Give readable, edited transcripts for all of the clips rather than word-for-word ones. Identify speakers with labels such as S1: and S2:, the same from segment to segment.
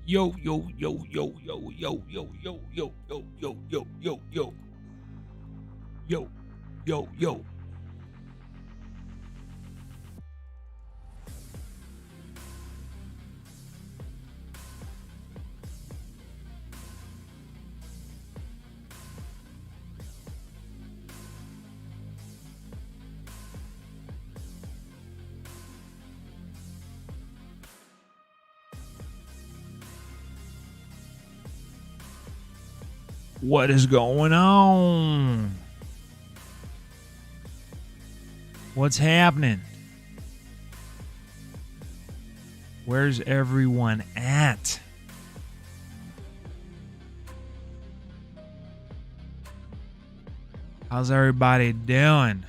S1: Yo, yo, yo, yo, yo, yo, yo, yo, yo, yo, yo, yo, yo, yo. Yo, yo, yo. What is going on? What's happening? Where's everyone at? How's everybody doing?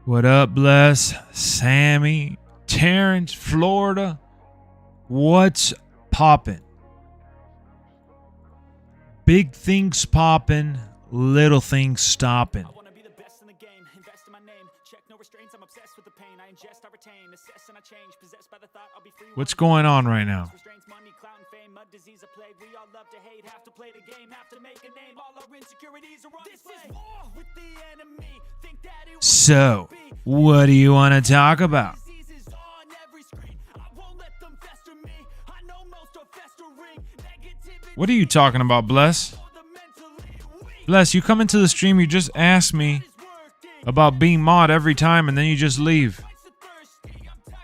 S1: What up, Bless? Sammy, Terrence, Florida. What's poppin'? Big things poppin', little things stoppin'. What's going on right now? So, what do you want to talk about? What are you talking about, Bless? Bless, you come into the stream, you just ask me about being mod every time, and then you just leave.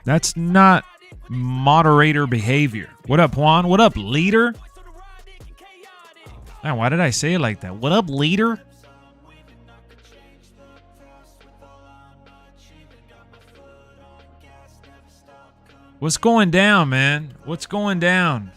S1: That's not moderator behavior. What up, Juan? What up, leader? Man, why did I say it like that? What up, leader? What's going down, man? What's going down?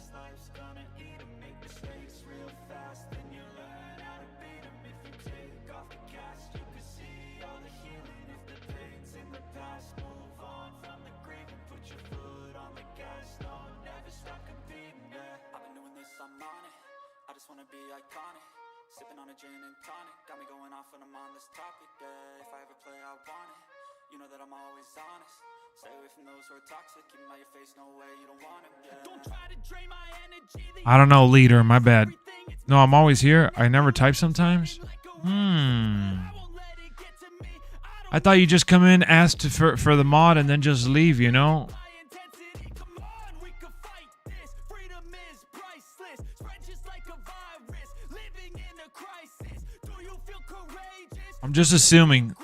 S1: I don't know, leader. My bad. No, I'm always here. I never type sometimes. I thought you just come in, ask for the mod, and then just leave, you know? I'm just assuming.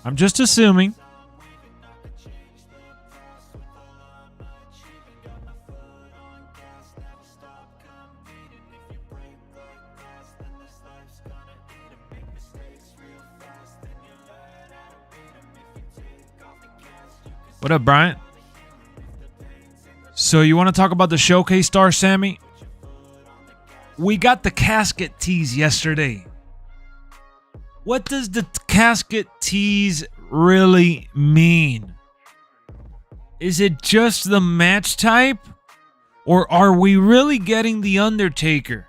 S1: I'm just assuming. What up, Bryant? So you want to talk about the showcase star, Sammy? We got the casket tease yesterday. What does the casket tease really mean? Is it just the match type? Or are we really getting the Undertaker?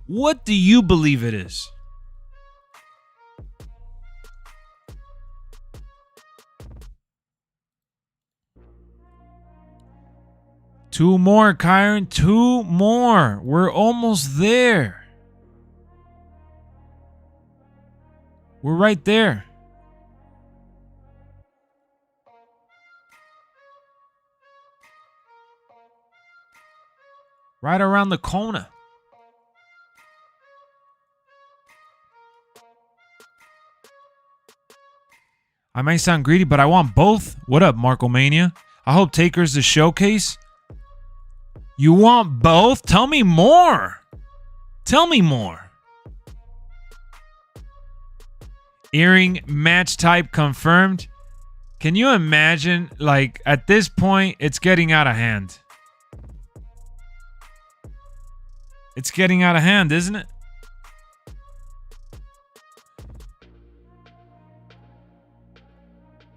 S1: What do you believe it is? Two more, Kyron. Two more. We're almost there. We're right there. Right around the corner. I might sound greedy, but I want both. What up, Marco Mania? I hope Taker's the showcase. You want both? Tell me more. Tell me more. Earring match type confirmed. Can you imagine, like, at this point, it's getting out of hand. It's getting out of hand, isn't it?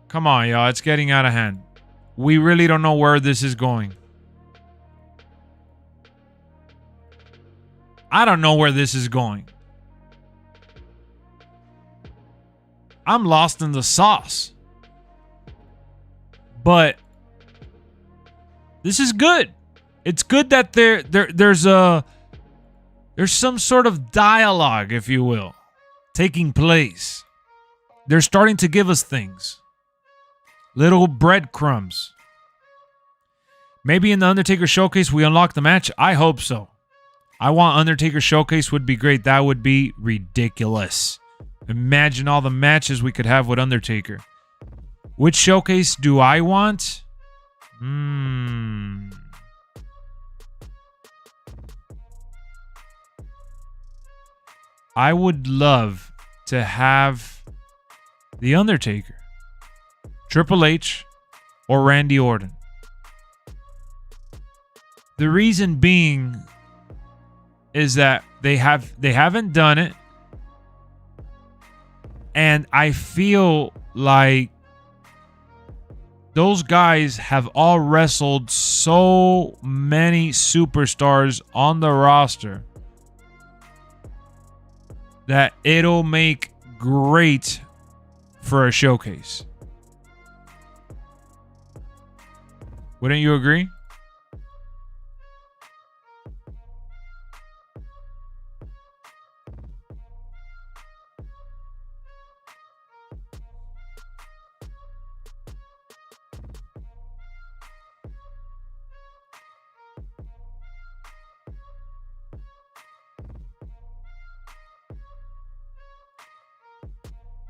S1: Come on, y'all. It's getting out of hand. We really don't know where this is going. I don't know where this is going. I'm lost in the sauce. But this is good. It's good that there's some sort of dialogue, if you will, taking place. They're starting to give us things. Little breadcrumbs. Maybe in the Undertaker Showcase we unlock the match. I hope so. I want Undertaker Showcase would be great. That would be ridiculous. Imagine all the matches we could have with Undertaker. Which showcase do I want? I would love to have The Undertaker, Triple H, or Randy Orton. The reason being is that they haven't done it, and I feel like those guys have all wrestled so many superstars on the roster that it'll make great for a showcase. Wouldn't you agree?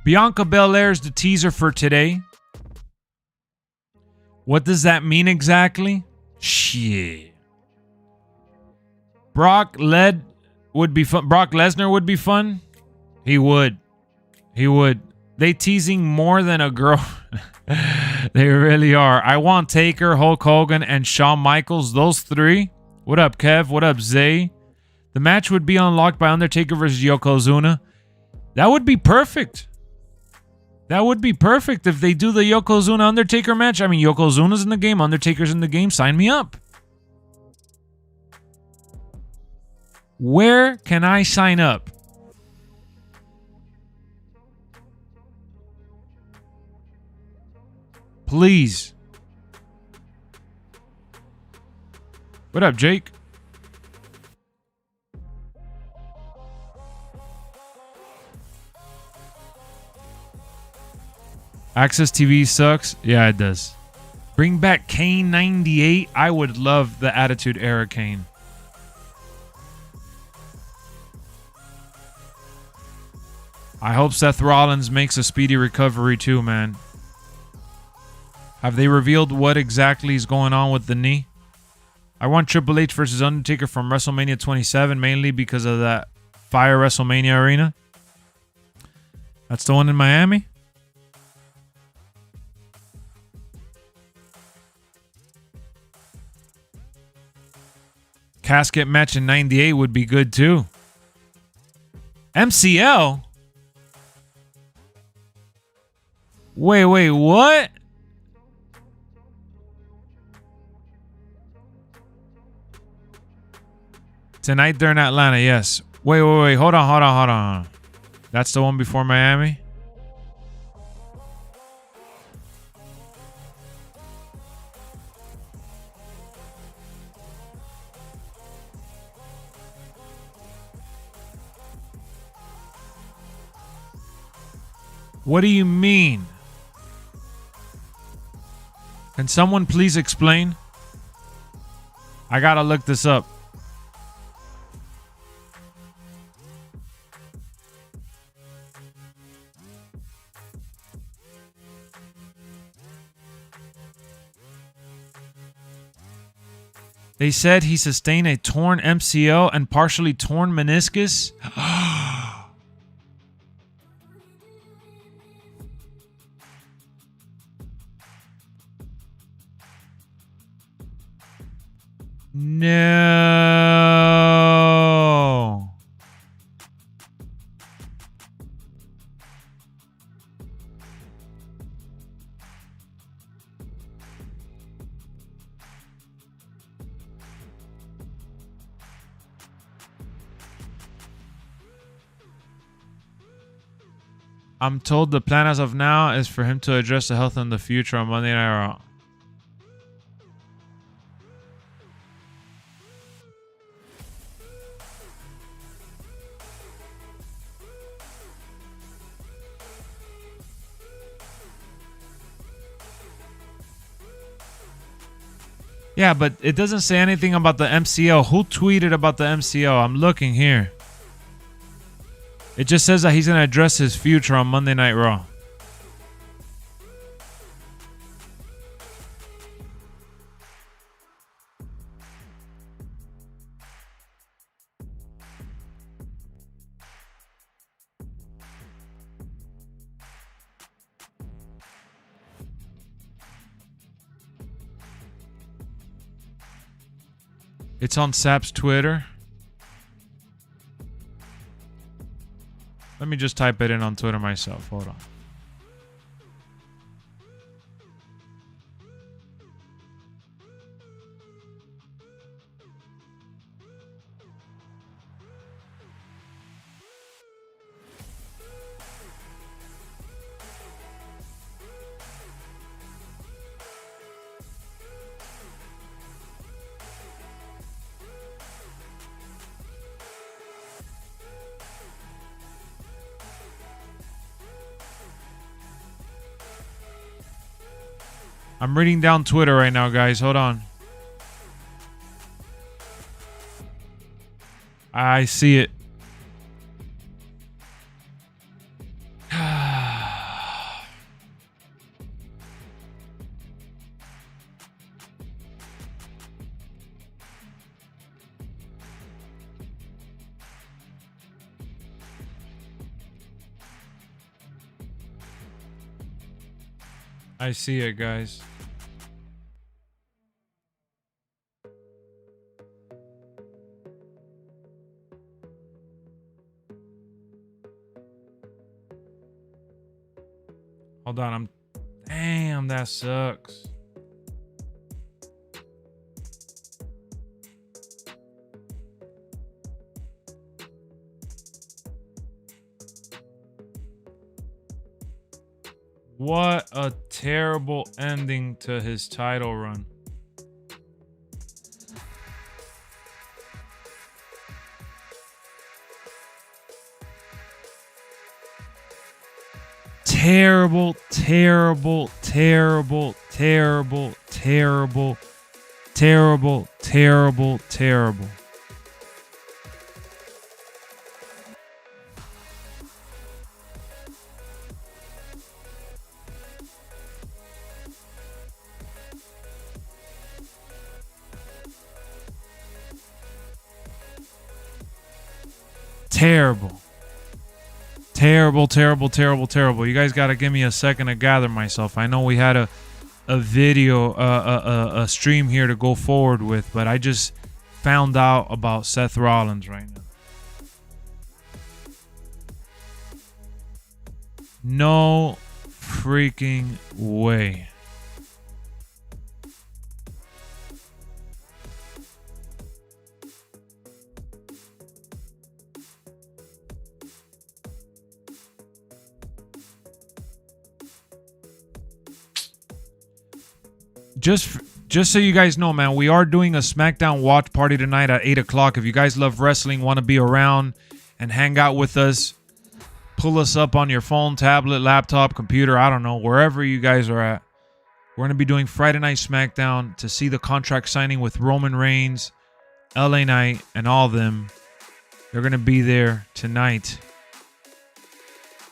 S1: Bianca Belair's the teaser for today. What does that mean exactly? Shit. Brock would be fun. Brock Lesnar would be fun. He would. They teasing more than a girl. They really are. I want Taker, Hulk Hogan, and Shawn Michaels. Those three. What up, Kev? What up, Zay? The match would be unlocked by Undertaker versus Yokozuna. That would be perfect. That would be perfect if they do the Yokozuna Undertaker match. I mean, Yokozuna's in the game, Undertaker's in the game. Sign me up. Where can I sign up? Please. What up, Jake? Access TV sucks. Yeah, it does. Bring back Kane 98. I would love the Attitude Era Kane. I hope Seth Rollins makes a speedy recovery too, man. Have they revealed what exactly is going on with the knee? I want Triple H versus Undertaker from WrestleMania 27, mainly because of that Fire WrestleMania arena. That's the one in Miami? Casket match in 98 would be good too. MCL? Wait, what? Tonight they're in Atlanta, yes. Wait. Hold on. That's the one before Miami? What do you mean? Can someone please explain? I gotta look this up. They said he sustained a torn MCL and partially torn meniscus. No. I'm told the plan as of now is for him to address the health in the future on Monday Night Raw. Yeah, but it doesn't say anything about the MCL. Who tweeted about the MCL? I'm looking here. It just says that he's going to address his future on Monday Night Raw. It's on Sap's Twitter. Let me just type it in on Twitter myself. Hold on. I'm reading down Twitter right now, guys. Hold on. I see it. I see it, guys. Hold on, damn, that sucks. What a terrible ending to his title run. Terrible, terrible, terrible, terrible, terrible, terrible, terrible, terrible. Terrible. Terrible, terrible, terrible, terrible. You guys got to give me a second to gather myself. I know we had a video, a stream here to go forward with, but I just found out about Seth Rollins right now. No freaking way. Just so you guys know, man, we are doing a SmackDown watch party tonight at 8 o'clock. If you guys love wrestling, want to be around and hang out with us, pull us up on your phone, tablet, laptop, computer, I don't know, wherever you guys are at. We're going to be doing Friday Night SmackDown to see the contract signing with Roman Reigns, LA Knight, and all of them. They're going to be there tonight.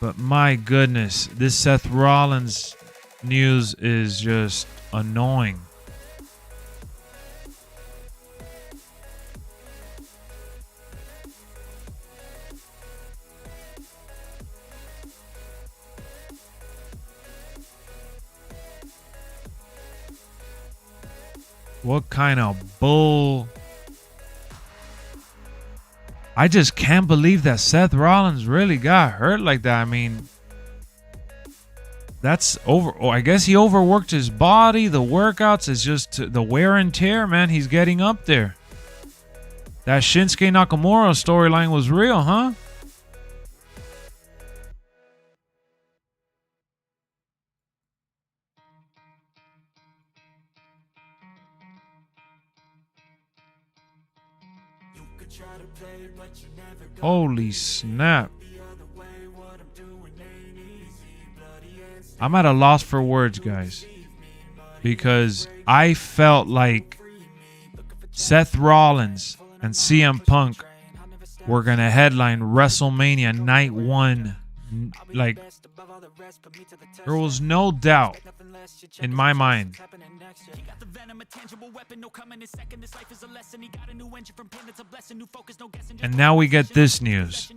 S1: But my goodness, this Seth Rollins news is just annoying. What kind of bull? I just can't believe that Seth Rollins really got hurt like that. I mean, that's over. Oh, I guess he overworked his body. The workouts is just the wear and tear, man. He's getting up there. That Shinsuke Nakamura storyline was real, huh? Holy snap. I'm at a loss for words, guys, because I felt like Seth Rollins and CM Punk were going to headline WrestleMania Night 1. Like, there was no doubt in my mind. And now we get this news.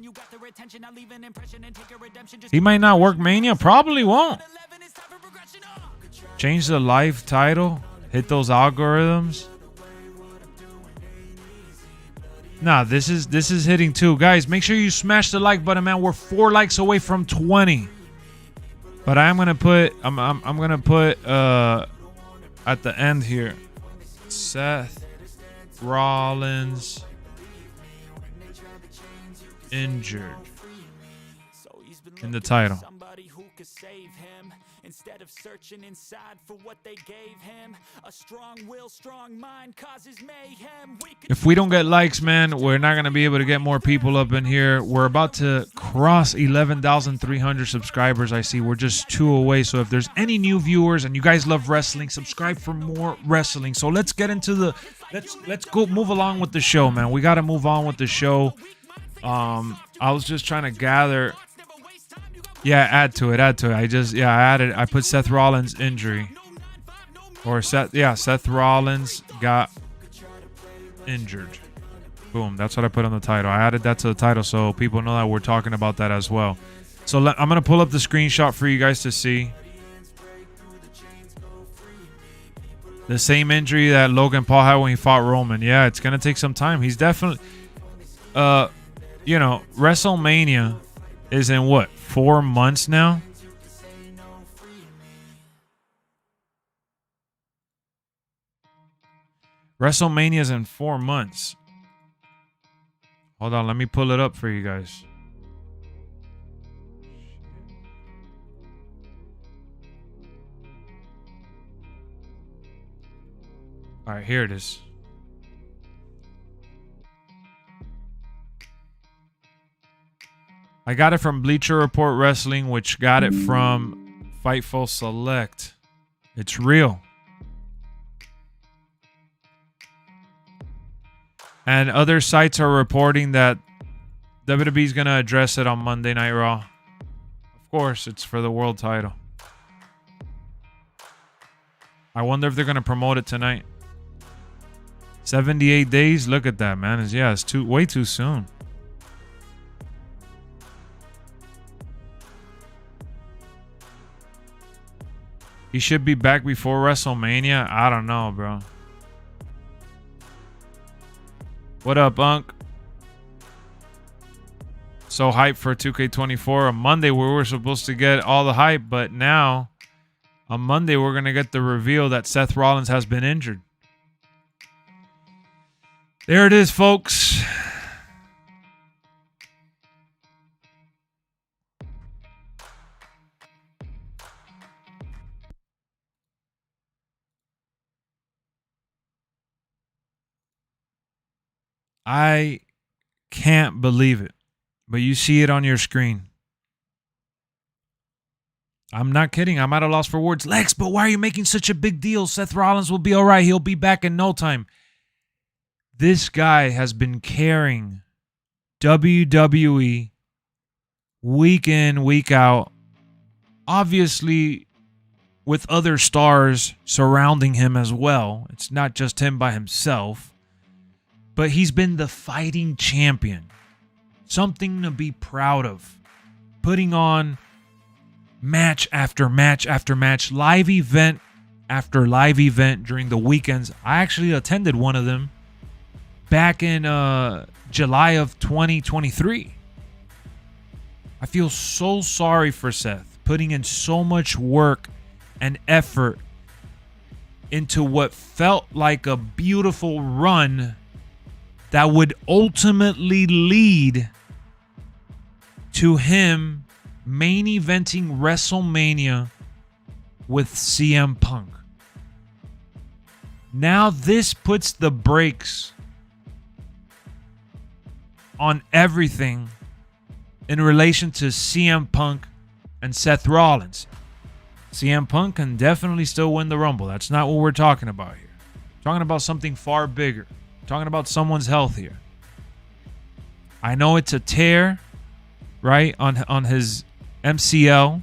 S1: He might not work Mania. Probably won't. Change the live title. Hit those algorithms. Nah, this is hitting too. Guys, make sure you smash the like button, man. We're 4 likes away from 20. But I'm gonna put at the end here, Seth Rollins injured in the title. Instead of searching inside for what they gave him, a strong will, strong mind causes mayhem. If we don't get likes, man, we're not going to be able to get more people up in here. We're about to cross 11,300 subscribers. I see we're just 2 away. So if there's any new viewers and you guys love wrestling, subscribe for more wrestling. So let's get into the let's go move along with the show, man. We got to move on with the show. I was just trying to gather. Yeah, add to it. I put Seth Rollins injury. Or Seth Rollins got injured. Boom, that's what I put on the title. I added that to the title so people know that we're talking about that as well. So I'm going to pull up the screenshot for you guys to see. The same injury that Logan Paul had when he fought Roman. Yeah, it's going to take some time. He's definitely, WrestleMania is in what, 4 months now? WrestleMania is in 4 months. Hold on, let me pull it up for you guys. All right, here it is. I got it from Bleacher Report Wrestling, which got it from Fightful Select. It's real. And other sites are reporting that WWE is going to address it on Monday Night Raw. Of course, it's for the world title. I wonder if they're going to promote it tonight. 78 days? Look at that, man. It's way too soon. He should be back before WrestleMania. I don't know, bro. What up, Unc? So hyped for 2K24. On Monday, we were supposed to get all the hype, but now, on Monday, we're going to get the reveal that Seth Rollins has been injured. There it is, folks. I can't believe it, but you see it on your screen. I'm not kidding. I'm at a loss for words. Lex, but why are you making such a big deal? Seth Rollins will be all right. He'll be back in no time. This guy has been carrying WWE week in, week out, obviously with other stars surrounding him as well. It's not just him by himself. But he's been the fighting champion. Something to be proud of. Putting on match after match after match, live event after live event during the weekends. I actually attended one of them back in July of 2023. I feel so sorry for Seth, putting in so much work and effort into what felt like a beautiful run that would ultimately lead to him main eventing WrestleMania with CM Punk. Now this puts the brakes on everything in relation to CM Punk and Seth Rollins. CM Punk can definitely still win the Rumble. That's not what we're talking about here. We're talking about something far bigger. We're talking about someone's health here. I know it's a tear, right, on his MCL,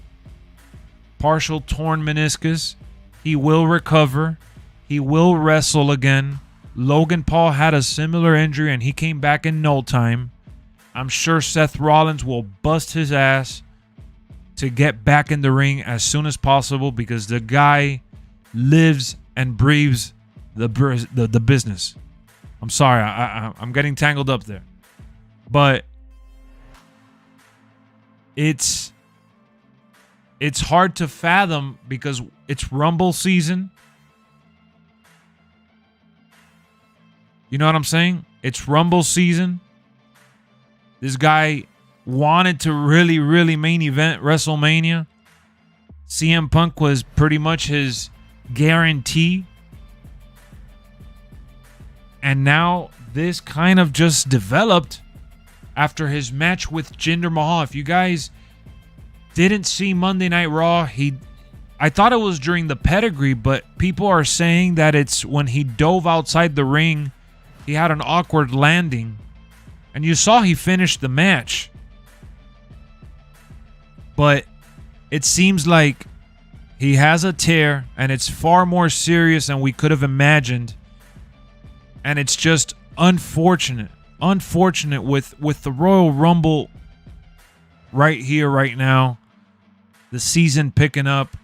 S1: partial torn meniscus. He will recover. He will wrestle again. Logan Paul had a similar injury and he came back in no time. I'm sure Seth Rollins will bust his ass to get back in the ring as soon as possible because the guy lives and breathes the business. I'm sorry, I'm getting tangled up there. But it's hard to fathom because it's Rumble season. You know what I'm saying? It's Rumble season. This guy wanted to really, really main event WrestleMania. CM Punk was pretty much his guarantee. And now this kind of just developed after his match with Jinder Mahal. If you guys didn't see Monday Night Raw, I thought it was during the pedigree, but people are saying that it's when he dove outside the ring, he had an awkward landing. And you saw he finished the match. But it seems like he has a tear, and it's far more serious than we could have imagined. And it's just unfortunate. Unfortunate with the Royal Rumble right here, right now. The season picking up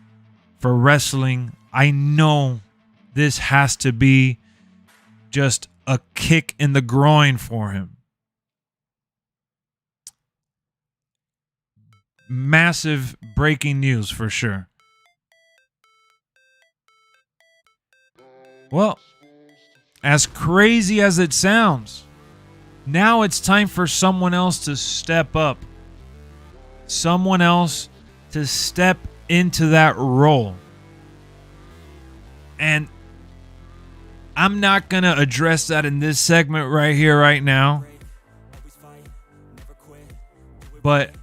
S1: for wrestling. I know this has to be just a kick in the groin for him. Massive breaking news for sure. Well, as crazy as it sounds, now it's time for someone else to step up. Someone else to step into that role. And I'm not going to address that in this segment right here, right now. But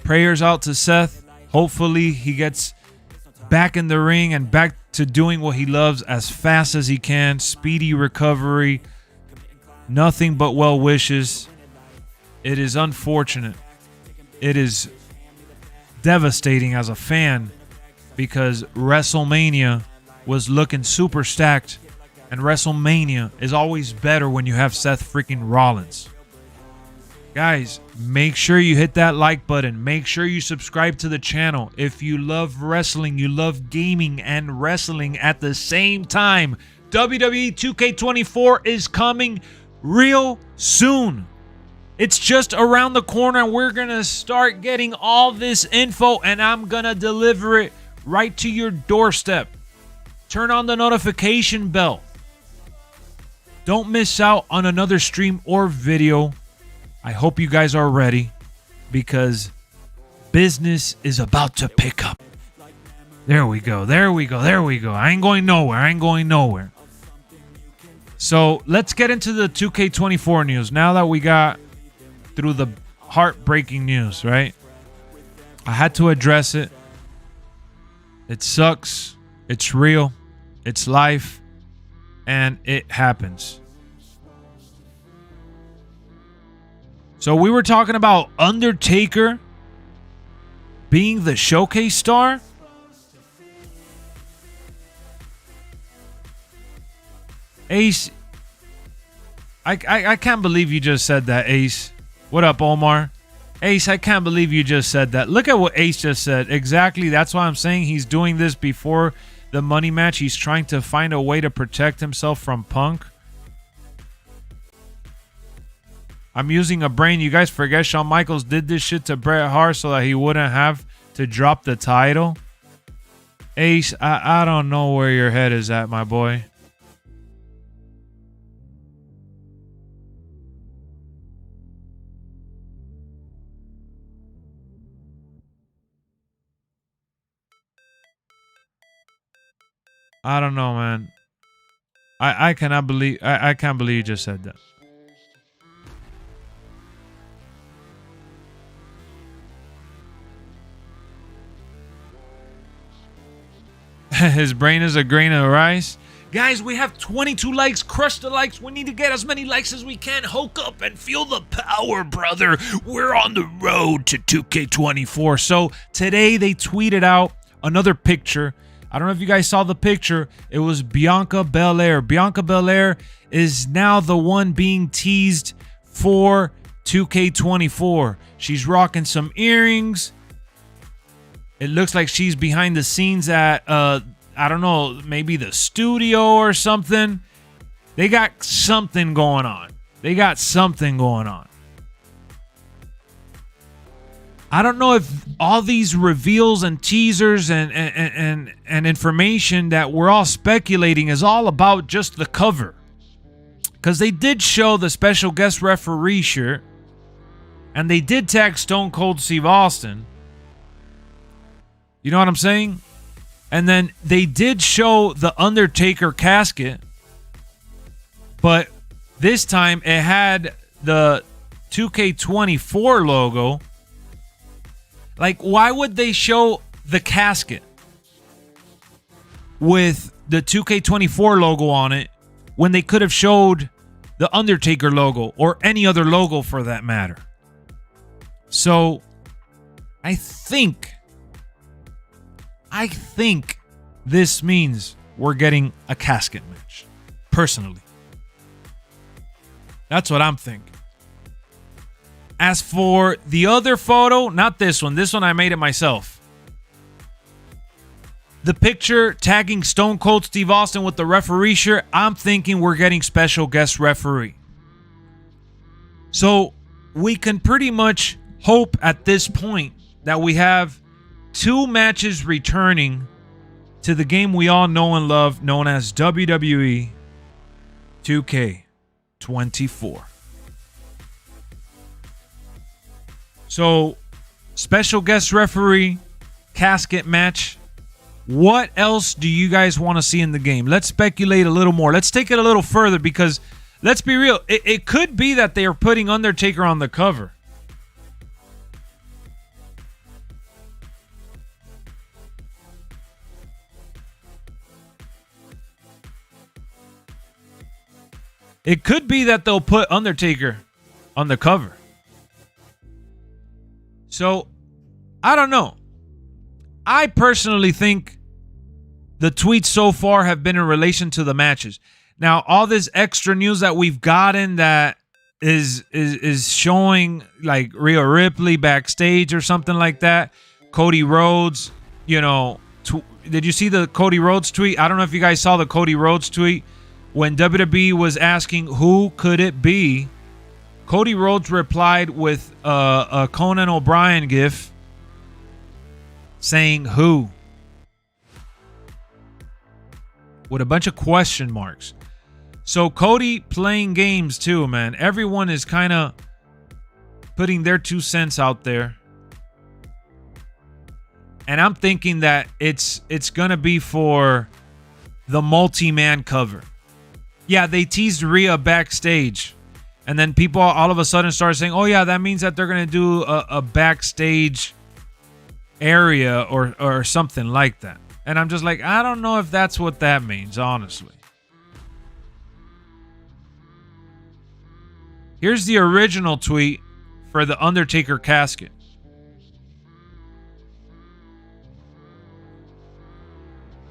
S1: prayers out to Seth. Hopefully he gets back in the ring and back to doing what he loves as fast as he can. Speedy recovery. Nothing but well wishes. It is unfortunate. It is devastating as a fan because WrestleMania was looking super stacked, and WrestleMania is always better when you have Seth freaking Rollins. Guys, make sure you hit that like button. Make sure you subscribe to the channel. If you love wrestling, you love gaming and wrestling at the same time, WWE 2K24 is coming real soon. It's just around the corner, and we're going to start getting all this info, and I'm going to deliver it right to your doorstep. Turn on the notification bell. Don't miss out on another stream or video. I hope you guys are ready because business is about to pick up. There we go. There we go. There we go. I ain't going nowhere. I ain't going nowhere. So let's get into the 2K24 news. Now that we got through the heartbreaking news, right? I had to address it. It sucks. It's real. It's life. And it happens. So we were talking about Undertaker being the showcase star. Ace, I can't believe you just said that, Ace. What up, Omar? Ace, I can't believe you just said that. Look at what Ace just said. Exactly. That's why I'm saying he's doing this before the money match. He's trying to find a way to protect himself from Punk. I'm using a brain. You guys forget Shawn Michaels did this shit to Bret Hart so that he wouldn't have to drop the title. Ace, I don't know where your head is at, my boy. I don't know, man. I cannot believe I can't believe you just said that. His brain is a grain of rice. Guys, we have 22 likes. Crush the likes. We need to get as many likes as we can. Hulk up and feel the power, brother. We're on the road to 2K24. So today they tweeted out another picture. I don't know if you guys saw the picture. It was Bianca Belair. Bianca Belair is now the one being teased for 2K24. She's rocking some earrings. It looks like she's behind the scenes at I don't know, maybe the studio or something. They got something going on. They got something going on. I don't know if all these reveals and teasers and information that we're all speculating is all about just the cover. Because they did show the special guest referee shirt. And they did tag Stone Cold Steve Austin. You know what I'm saying? And then they did show the Undertaker casket. But this time it had the 2K24 logo. Like, why would they show the casket with the 2K24 logo on it when they could have showed the Undertaker logo or any other logo for that matter? So, I think this means we're getting a casket match. Personally. That's what I'm thinking. As for the other photo, not this one. This one I made it myself. The picture tagging Stone Cold Steve Austin with the referee shirt, I'm thinking we're getting special guest referee. So we can pretty much hope at this point that we have 2 matches returning to the game we all know and love, known as WWE 2K24. So, special guest referee, casket match. What else do you guys want to see in the game? Let's speculate a little more. Let's take it a little further because, let's be real, it could be that they are putting Undertaker on the cover. It could be that they'll put Undertaker on the cover. So, I don't know. I personally think the tweets so far have been in relation to the matches. Now, all this extra news that we've gotten that is showing like Rhea Ripley backstage or something like that. Cody Rhodes, you know, did you see the Cody Rhodes tweet? I don't know if you guys saw the Cody Rhodes tweet. When WWE was asking who could it be, Cody Rhodes replied with a Conan O'Brien gif saying who, with a bunch of question marks. So Cody playing games too, man. Everyone is kind of putting their 2 cents out there. And I'm thinking that it's going to be for the multi-man cover. Yeah, they teased Rhea backstage. And then people all of a sudden started saying, oh, yeah, that means that they're going to do a backstage area or something like that. And I'm just like, I don't know if that's what that means, honestly. Here's the original tweet for the Undertaker casket.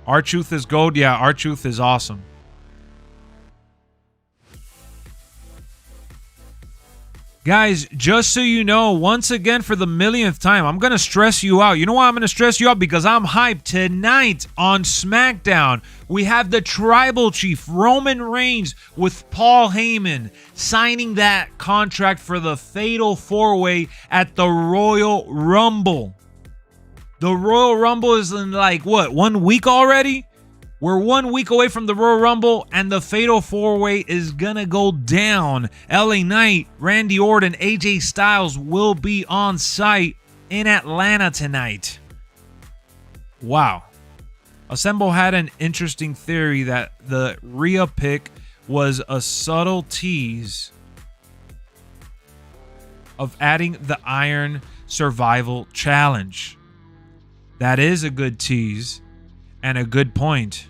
S1: R-Truth is gold. Yeah, R-Truth is awesome. Guys, just so you know, once again for the millionth time, I'm going to stress you out. You know why I'm going to stress you out? Because I'm hyped. Tonight on SmackDown, we have the Tribal Chief, Roman Reigns, with Paul Heyman signing that contract for the Fatal 4-Way at the Royal Rumble. The Royal Rumble is in like, what, 1 week already? We're 1 week away from the Royal Rumble, and the Fatal 4-Way is going to go down. LA Knight, Randy Orton, AJ Styles will be on site in Atlanta tonight. Wow. Assemble had an interesting theory that the Rhea pick was a subtle tease of adding the Iron Survival Challenge. That is a good tease. and a good point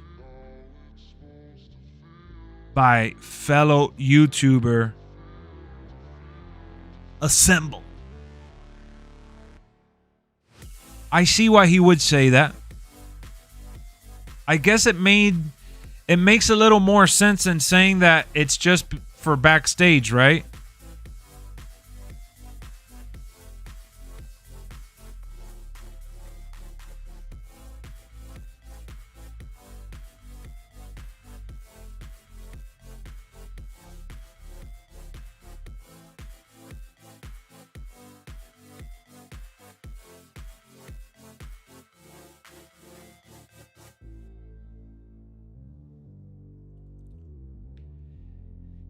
S1: by fellow YouTuber Assemble. I see why he would say that. I guess it makes a little more sense than saying that it's just for backstage, right?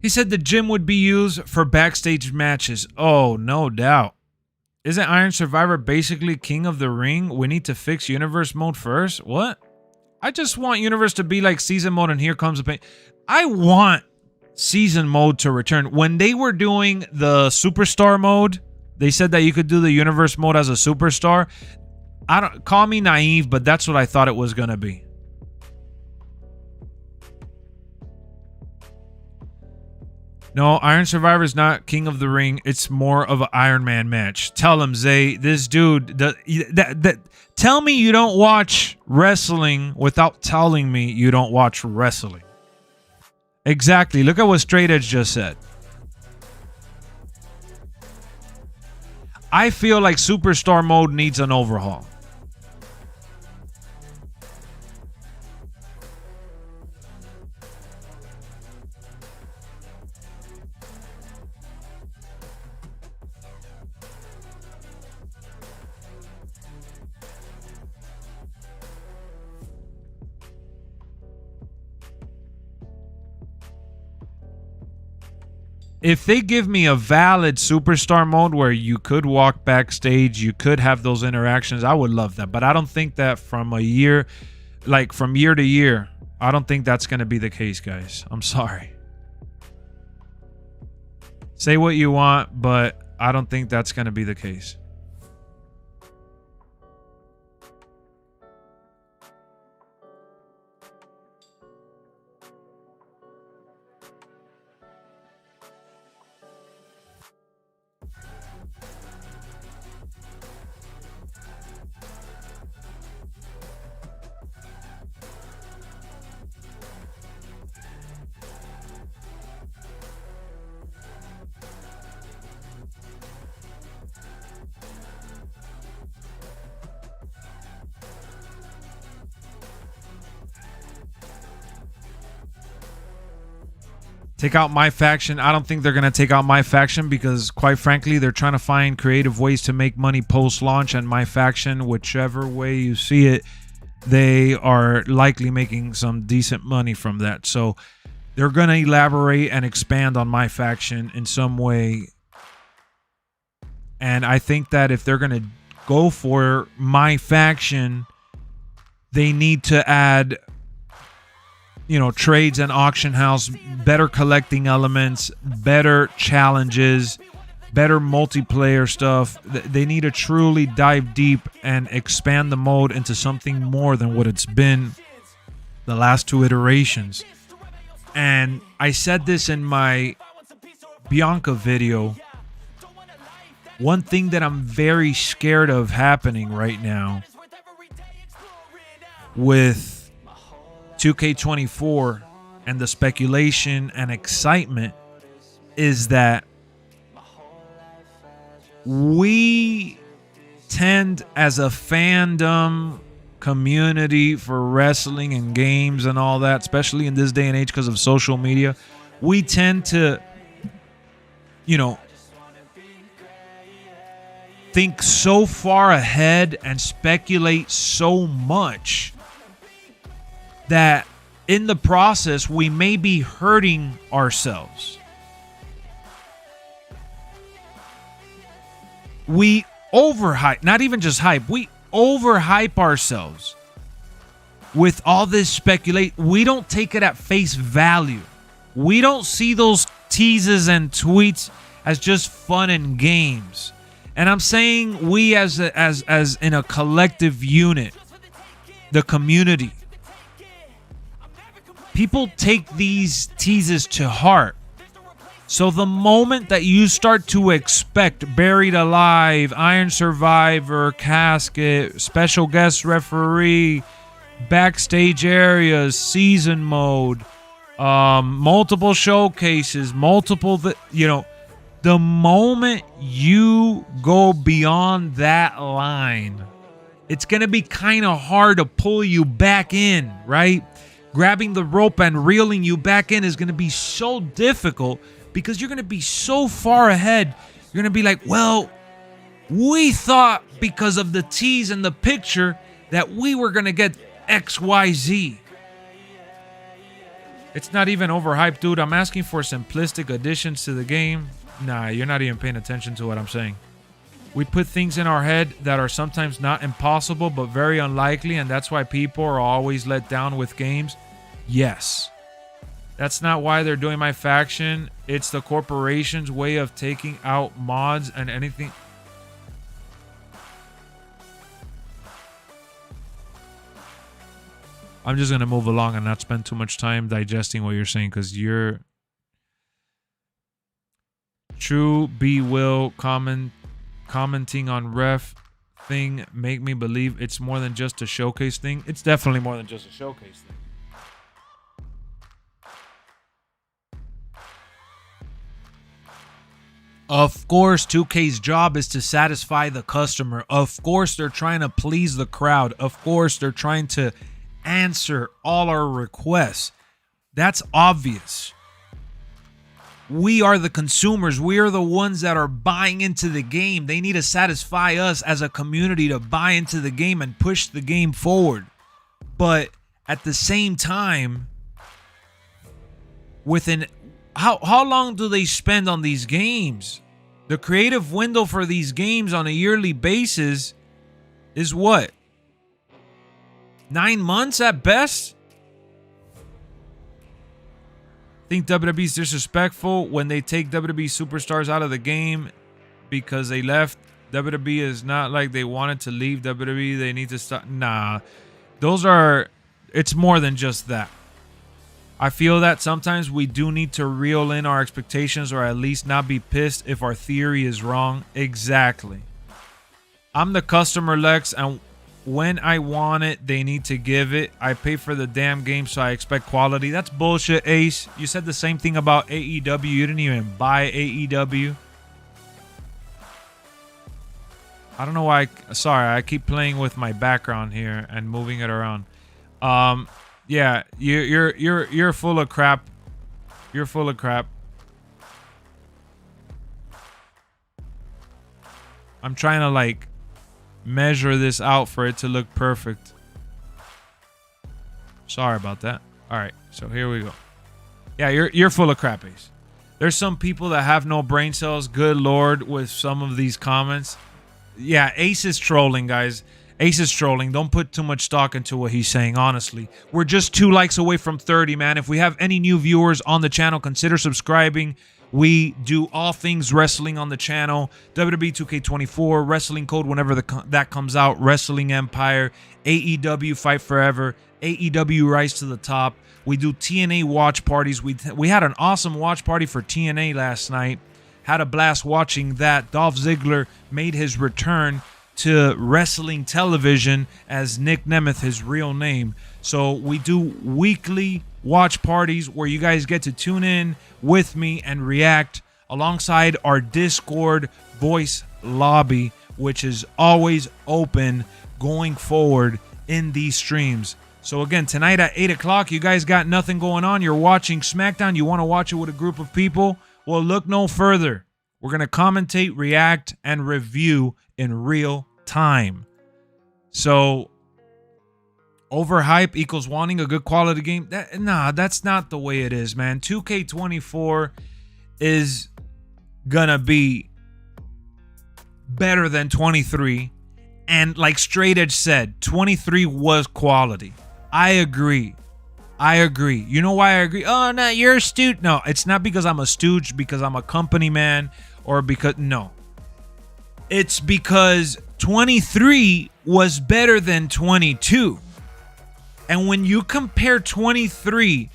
S1: He said the gym would be used for backstage matches. Oh, no doubt. Isn't Iron Survivor basically King of the Ring? We need to fix Universe mode first? What? I just want Universe to be like Season mode and here comes the pain. I want Season mode to return. When they were doing the Superstar mode, they said that you could do the Universe mode as a Superstar. Call me naive, but that's what I thought it was going to be. No, Iron Survivor is not King of the Ring. It's more of an Iron Man match. Tell him, Zay, this dude... tell me you don't watch wrestling without telling me you don't watch wrestling. Exactly. Look at what Straight Edge just said. I feel like Superstar mode needs an overhaul. If they give me a valid Superstar mode where you could walk backstage, you could have those interactions, I would love that. But I don't think that from year to year, I don't think that's going to be the case, guys. I'm sorry. Say what you want, but I don't think that's going to be the case. Take out MyFaction. I don't think they're going to take out MyFaction because, quite frankly, they're trying to find creative ways to make money post-launch, and MyFaction, whichever way you see it, they are likely making some decent money from that. So they're going to elaborate and expand on MyFaction in some way. And I think that if they're going to go for MyFaction, they need to add, trades and auction house, better collecting elements, better challenges, better multiplayer stuff. They need to truly dive deep and expand the mode into something more than what it's been the last two iterations. And I said this in my Bianca video. One thing that I'm very scared of happening right now with 2K24 and the speculation and excitement is that we tend, as a fandom community for wrestling and games and all that, especially in this day and age because of social media, we tend to, think so far ahead and speculate so much that in the process, we may be hurting ourselves. We overhype, not even just hype, we overhype ourselves with all this speculate. We don't take it at face value. We don't see those teases and tweets as just fun and games. And I'm saying we as in a collective unit, the community. people take these teases to heart. So the moment that you start to expect Buried Alive, Iron Survivor, Casket, special guest referee, backstage areas, season mode, multiple showcases, the moment you go beyond that line, it's going to be kind of hard to pull you back in, right? Grabbing the rope and reeling you back in is going to be so difficult because you're going to be so far ahead. You're going to be like, well, we thought because of the tease and the picture that we were going to get XYZ. It's not even overhyped, dude. I'm asking for simplistic additions to the game. Nah, you're not even paying attention to what I'm saying. We put things in our head that are sometimes not impossible, but very unlikely, and that's why people are always let down with games. Yes. That's not why they're doing MyFaction. It's the corporation's way of taking out mods and anything. I'm just going to move along and not spend too much time digesting what you're saying, because you're... True B will commenting on ref thing make me believe it's more than just a showcase thing. It's definitely more than just a showcase thing. Of course, 2K's job is to satisfy the customer. Of course, they're trying to please the crowd. Of course, they're trying to answer all our requests. That's obvious. We are the consumers. We are the ones that are buying into the game. They need to satisfy us as a community to buy into the game and push the game forward. But at the same time, how long do they spend on these games? The creative window for these games on a yearly basis is what? 9 months at best? Think WWE's disrespectful when they take WWE superstars out of the game because they left. WWE is not like they wanted to leave WWE. They need to stop. Nah, it's more than just that. I feel that sometimes we do need to reel in our expectations, or at least not be pissed if our theory is wrong. Exactly. I'm the customer, Lex, and when I want it, they need to give it. I pay for the damn game, so I expect quality. That's bullshit, Ace. You said the same thing about AEW. You didn't even buy AEW. I don't know why. Sorry, I keep playing with my background here and moving it around. Yeah, you're full of crap. You're full of crap. I'm trying to measure this out for it to look perfect. Sorry about that. All right, so here we go. Yeah, you're full of crap, Ace. There's some people that have no brain cells. Good Lord, with some of these comments. Yeah, Ace is trolling, guys. Ace is trolling. Don't put too much stock into what he's saying, honestly. We're just 2 likes away from 30, man. If we have any new viewers on the channel, consider subscribing. We do all things wrestling on the channel. WWE 2K24, Wrestling Code whenever that comes out. Wrestling Empire, AEW Fight Forever, AEW Rise to the Top. We do TNA watch parties. We had an awesome watch party for TNA last night. Had a blast watching that. Dolph Ziggler made his return to wrestling television as Nick Nemeth, his real name. So we do weekly watch parties where you guys get to tune in with me and react alongside our Discord voice lobby, which is always open going forward in these streams. So again, tonight at 8 o'clock, you guys got nothing going on. You're watching SmackDown. You want to watch it with a group of people? Well, look no further. We're going to commentate, react, and review in real time. So overhype equals wanting a good quality game. Nah, that's not the way it is, man. 2K24 is gonna be better than 23. And like Straight Edge said, 23 was quality. I agree. You know why I agree? Oh, no, you're a stooge. No, it's not because I'm a stooge, because I'm a company man, or because... No. It's because 23 was better than 22. And when you compare 23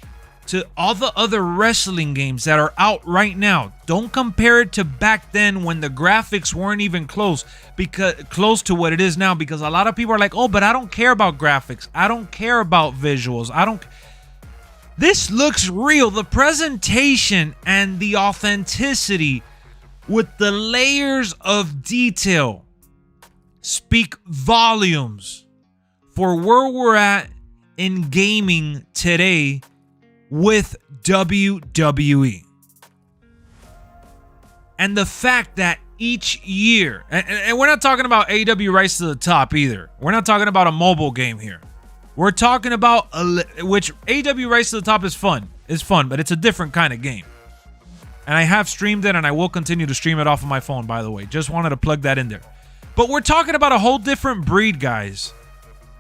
S1: to all the other wrestling games that are out right now, don't compare it to back then when the graphics weren't even close to what it is now, because a lot of people are like, oh, but I don't care about graphics. I don't care about visuals. This looks real. The presentation and the authenticity with the layers of detail speak volumes for where we're at in gaming today with WWE. And the fact that each year, and we're not talking about AEW Rise to the Top either. We're not talking about a mobile game here. We're talking about, which AEW Rise to the Top is fun. It's fun, but it's a different kind of game. And I have streamed it, and I will continue to stream it off of my phone, by the way. Just wanted to plug that in there. But we're talking about a whole different breed, guys.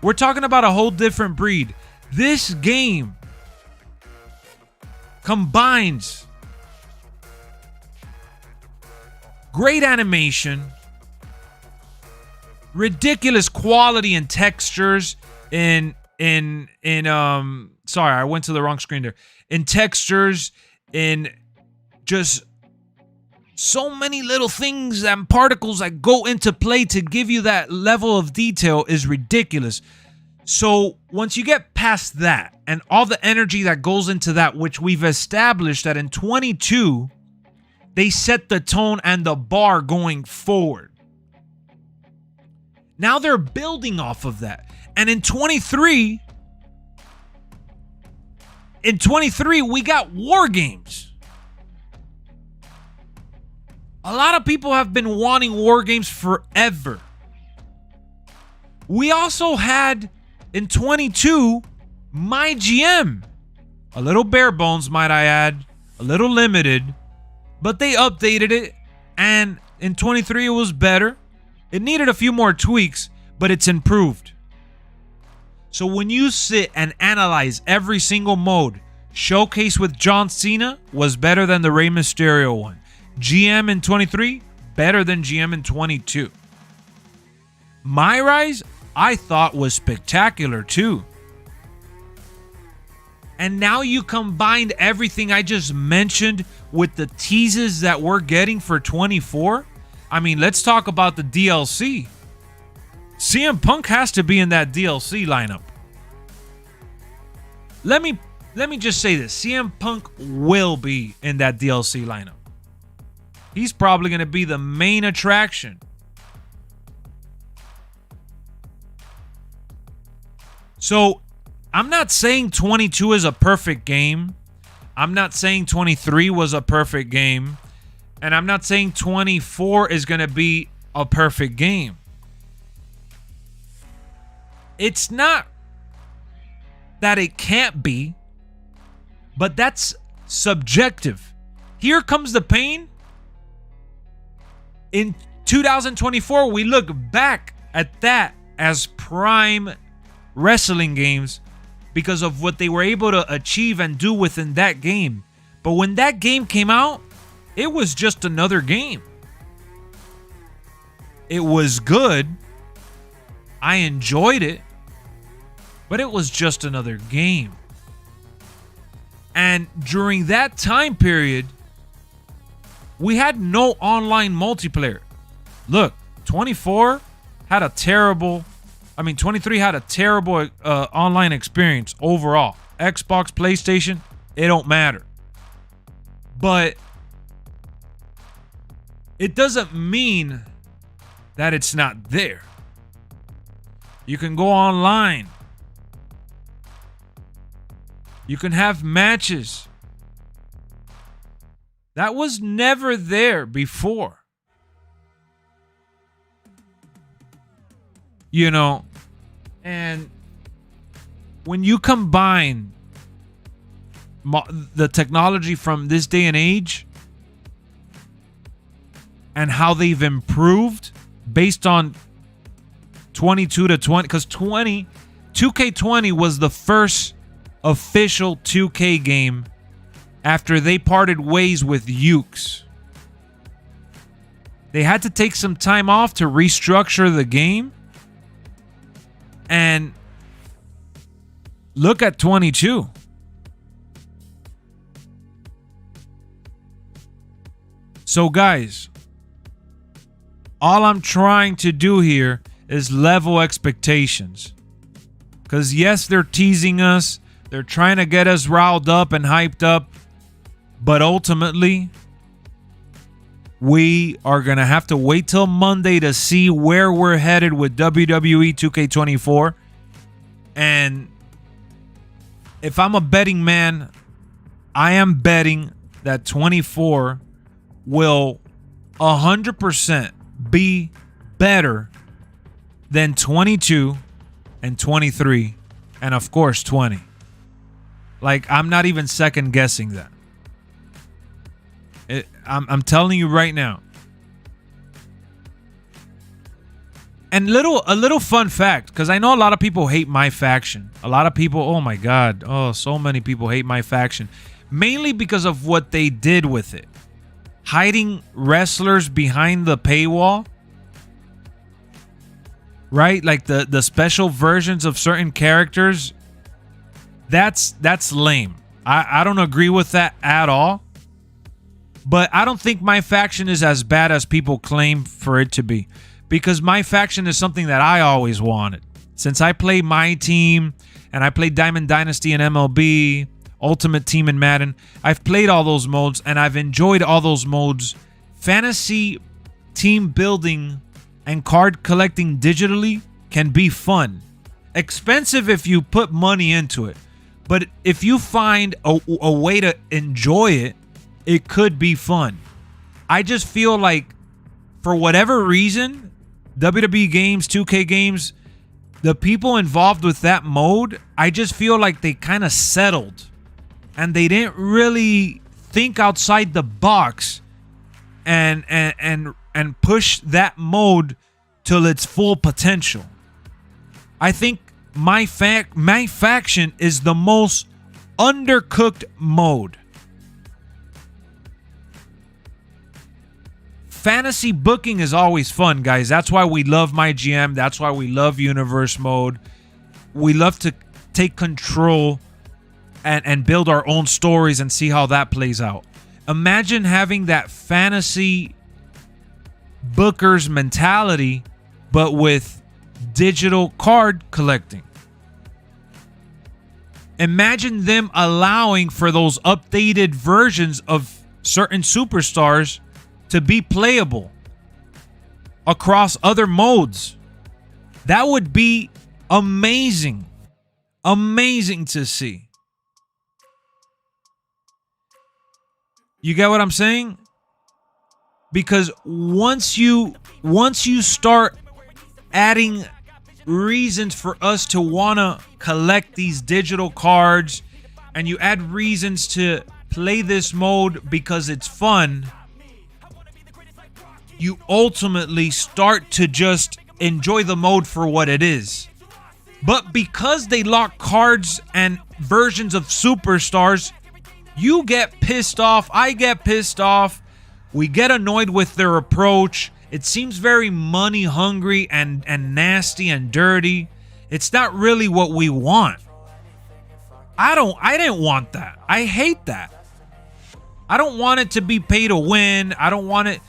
S1: We're talking about a whole different breed. This game combines great animation, ridiculous quality and textures sorry, I went to the wrong screen there. In textures, in just so many little things and particles that go into play to give you that level of detail is ridiculous. So once you get past that and all the energy that goes into that, which we've established that in 22, they set the tone and the bar going forward. Now they're building off of that. And in 23, we got war games. A lot of people have been wanting war games forever. We also had in 22 MyGM. A little bare bones, might I add. A little limited. But they updated it. And in 23 it was better. It needed a few more tweaks, but it's improved. So when you sit and analyze every single mode, Showcase with John Cena was better than the Rey Mysterio one. GM in 23, better than GM in 22. My Rise, I thought was spectacular too. And now you combined everything I just mentioned with the teases that we're getting for 24. I mean, let's talk about the DLC. CM Punk has to be in that DLC lineup. Let me just say this. CM Punk will be in that DLC lineup. He's probably going to be the main attraction. So, I'm not saying 22 is a perfect game. I'm not saying 23 was a perfect game. And I'm not saying 24 is going to be a perfect game. It's not that it can't be, but that's subjective. Here comes the pain. In 2024, we look back at that as prime wrestling games because of what they were able to achieve and do within that game. But when that game came out, it was just another game. It was good. I enjoyed it. But it was just another game. And during that time period, we had no online multiplayer. Look, 23 had a terrible online experience overall. Xbox, PlayStation, it don't matter. But it doesn't mean that it's not there. You can go online. You can have matches. That was never there before. You know, and when you combine the technology from this day and age and how they've improved based on 22 to 20, because 2K20 was the first official 2K game after they parted ways with Ukes. They had to take some time off to restructure the game. And Look at 22. So guys, all I'm trying to do here is level expectations. Because yes, they're teasing us. They're trying to get us riled up and hyped up. But ultimately, we are going to have to wait till Monday to see where we're headed with WWE 2K24. And if I'm a betting man, I am betting that 24 will 100% be better than 22 and 23 and of course 20. Like, I'm not even second guessing that. I'm telling you right now. And a little fun fact, because I know a lot of people hate MyFaction. A lot of people, oh my God, so many people hate MyFaction, mainly because of what they did with it. Hiding wrestlers behind the paywall, right? Like the special versions of certain characters. That's lame. I don't agree with that at all. But I don't think MyFaction is as bad as people claim for it to be. Because MyFaction is something that I always wanted. Since I play My Team and I played Diamond Dynasty and MLB, Ultimate Team and Madden, I've played all those modes and I've enjoyed all those modes. Fantasy team building and card collecting digitally can be fun. Expensive if you put money into it. But if you find a way to enjoy it, it could be fun. I just feel like, for whatever reason, WWE games, 2K games, the people involved with that mode, I just feel like they kind of settled. And they didn't really think outside the box and push that mode till its full potential. I think MyFaction is the most undercooked mode. Fantasy booking is always fun, guys. That's why we love MyGM. That's why we love Universe mode. We love to take control and build our own stories and see how that plays out. Imagine having that fantasy bookers mentality, but with digital card collecting. Imagine them allowing for those updated versions of certain superstars to be playable across other modes. That would be amazing. Amazing to see. You get what I'm saying? Because once you start adding reasons for us to want to collect these digital cards, and you add reasons to play this mode because it's fun, you ultimately start to just enjoy the mode for what it is. But because they lock cards and versions of superstars, you get pissed off, I get pissed off, we get annoyed with their approach. It seems very money hungry and nasty and dirty. It's not really what we want. I didn't want that. I hate that. I don't want it to be pay to win. I don't want it.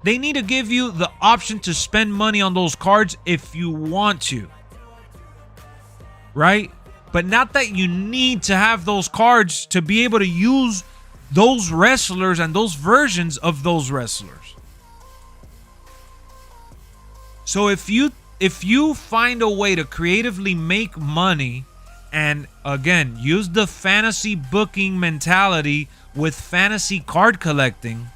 S1: They need to give you the option to spend money on those cards if you want to. Right? But not that you need to have those cards to be able to use those wrestlers and those versions of those wrestlers. So if you find a way to creatively make money and, again, use the fantasy booking mentality with fantasy card collecting,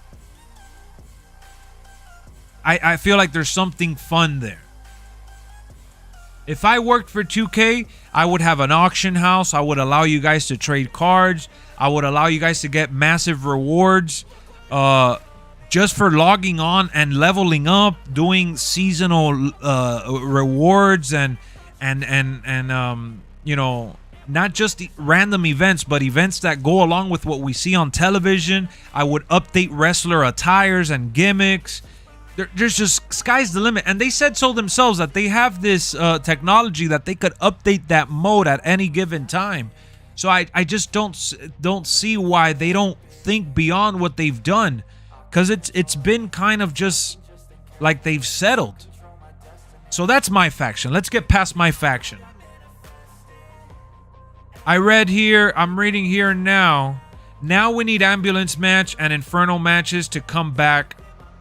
S1: I feel like there's something fun there. If I worked for 2K, I would have an auction house. I would allow you guys to trade cards. I would allow you guys to get massive rewards just for logging on and leveling up, doing seasonal rewards and you know, not just random events, but events that go along with what we see on television. I would update wrestler attires and gimmicks. There's just sky's the limit. And they said so themselves that they have this technology that they could update that mode at any given time. So I just don't see why they don't think beyond what they've done, because it's been kind of just like they've settled. So that's MyFaction. Let's get past MyFaction. I'm reading here now. Now we need ambulance match and inferno matches to come back.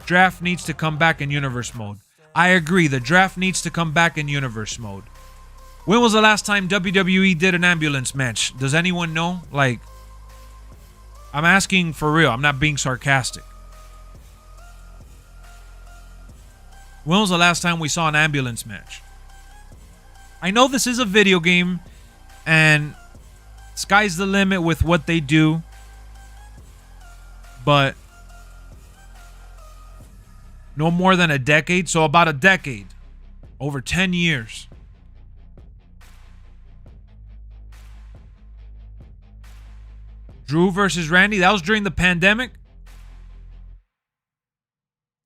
S1: Draft needs to come back in universe mode. I agree. The draft needs to come back in universe mode. When was the last time WWE did an ambulance match? Does anyone know? Like, I'm asking for real. I'm not being sarcastic. When was the last time we saw an ambulance match? I know this is a video game, and sky's the limit with what they do, but no more than a decade. So about a decade. Over 10 years. Drew versus Randy. That was during the pandemic.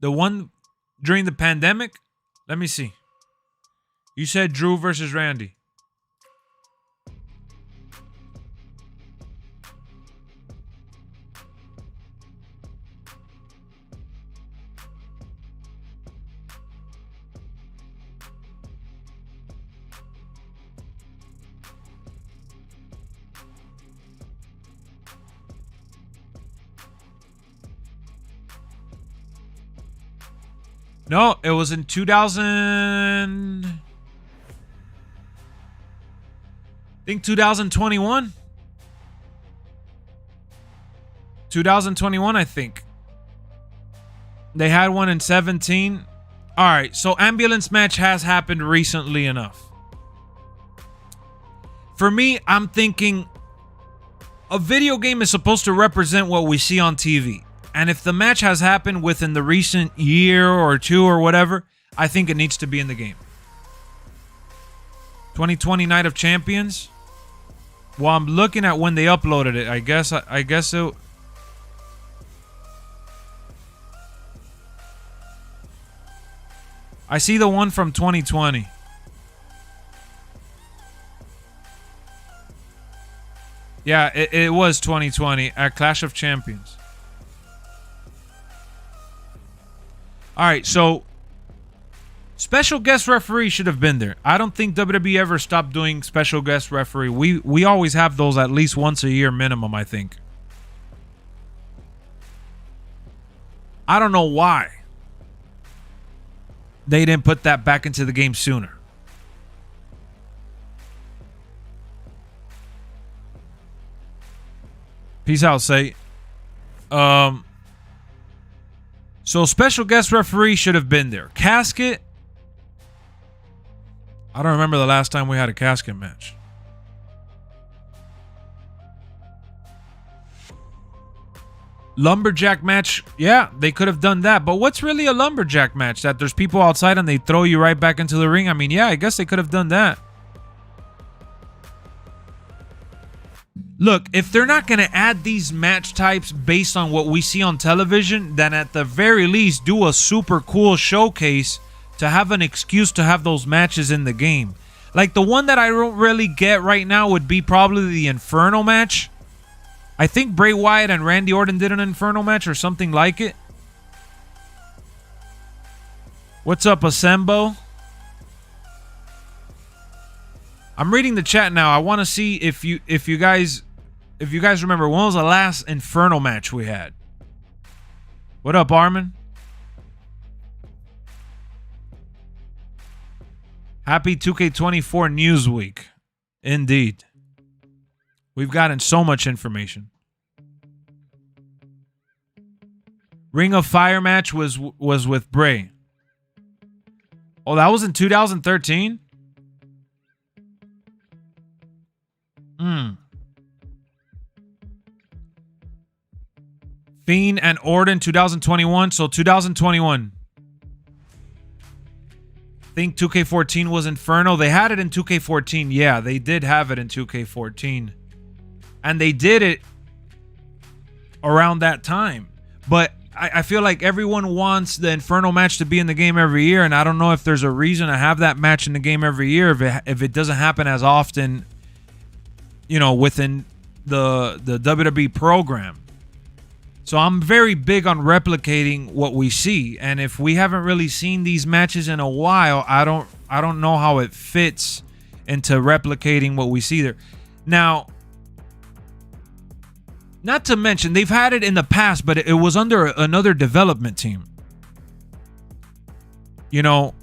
S1: The one during the pandemic. Let me see. You said Drew versus Randy. No, it was in 2000. I think 2021. 2021, I think. They had one in 17. All right, so ambulance match has happened recently enough. For me, I'm thinking a video game is supposed to represent what we see on TV. And if the match has happened within the recent year or two or whatever, I think it needs to be in the game. 2020 Night of Champions. Well, I'm looking at when they uploaded it. I guess it. I see the one from 2020. Yeah, it was 2020 at Clash of Champions. All right, so special guest referee should have been there. I don't think WWE ever stopped doing special guest referee. We always have those at least once a year minimum, I think. I don't know why they didn't put that back into the game sooner. Peace out, say. So special guest referee should have been there. Casket. I don't remember the last time we had a casket match. Lumberjack match. Yeah, they could have done that. But what's really a lumberjack match? That there's people outside and they throw you right back into the ring? I mean, yeah, I guess they could have done that. Look, if they're not going to add these match types based on what we see on television, then at the very least do a super cool showcase to have an excuse to have those matches in the game. Like the one that I don't really get right now would be probably the Inferno match. I think Bray Wyatt and Randy Orton did an Inferno match or something like it. What's up, Asembo? I'm reading the chat now. I want to see if you guys remember when was the last Inferno match we had. What up, Armin? Happy 2K24 News Week. Indeed. We've gotten so much information. Ring of Fire match was with Bray. Oh, that was in 2013? Fiend and Orton 2021. So 2021. I think 2K14 was Inferno. They had it in 2K14. Yeah, they did have it in 2K14. And they did it around that time. But I feel like everyone wants the Inferno match to be in the game every year, and I don't know if there's a reason to have that match in the game every year if it doesn't happen as often, you know, within the WWE program. So I'm very big on replicating what we see, and if we haven't really seen these matches in a while, I don't know how it fits into replicating what we see there. Now, not to mention, they've had it in the past, but it was under another development team. You know,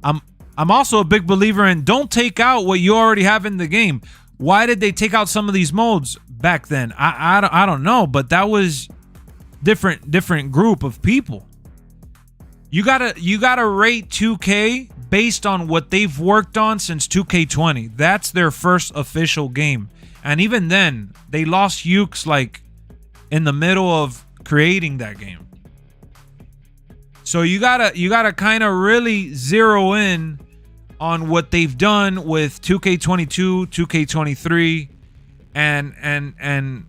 S1: I'm also a big believer in don't take out what you already have in the game. Why did they take out some of these modes back then? I don't know, but that was different group of people. You gotta rate 2K based on what they've worked on since 2K20. That's their first official game, and even then, they lost Ukes like in the middle of creating that game. So you gotta kind of really zero in on what they've done with 2K22, 2K23, and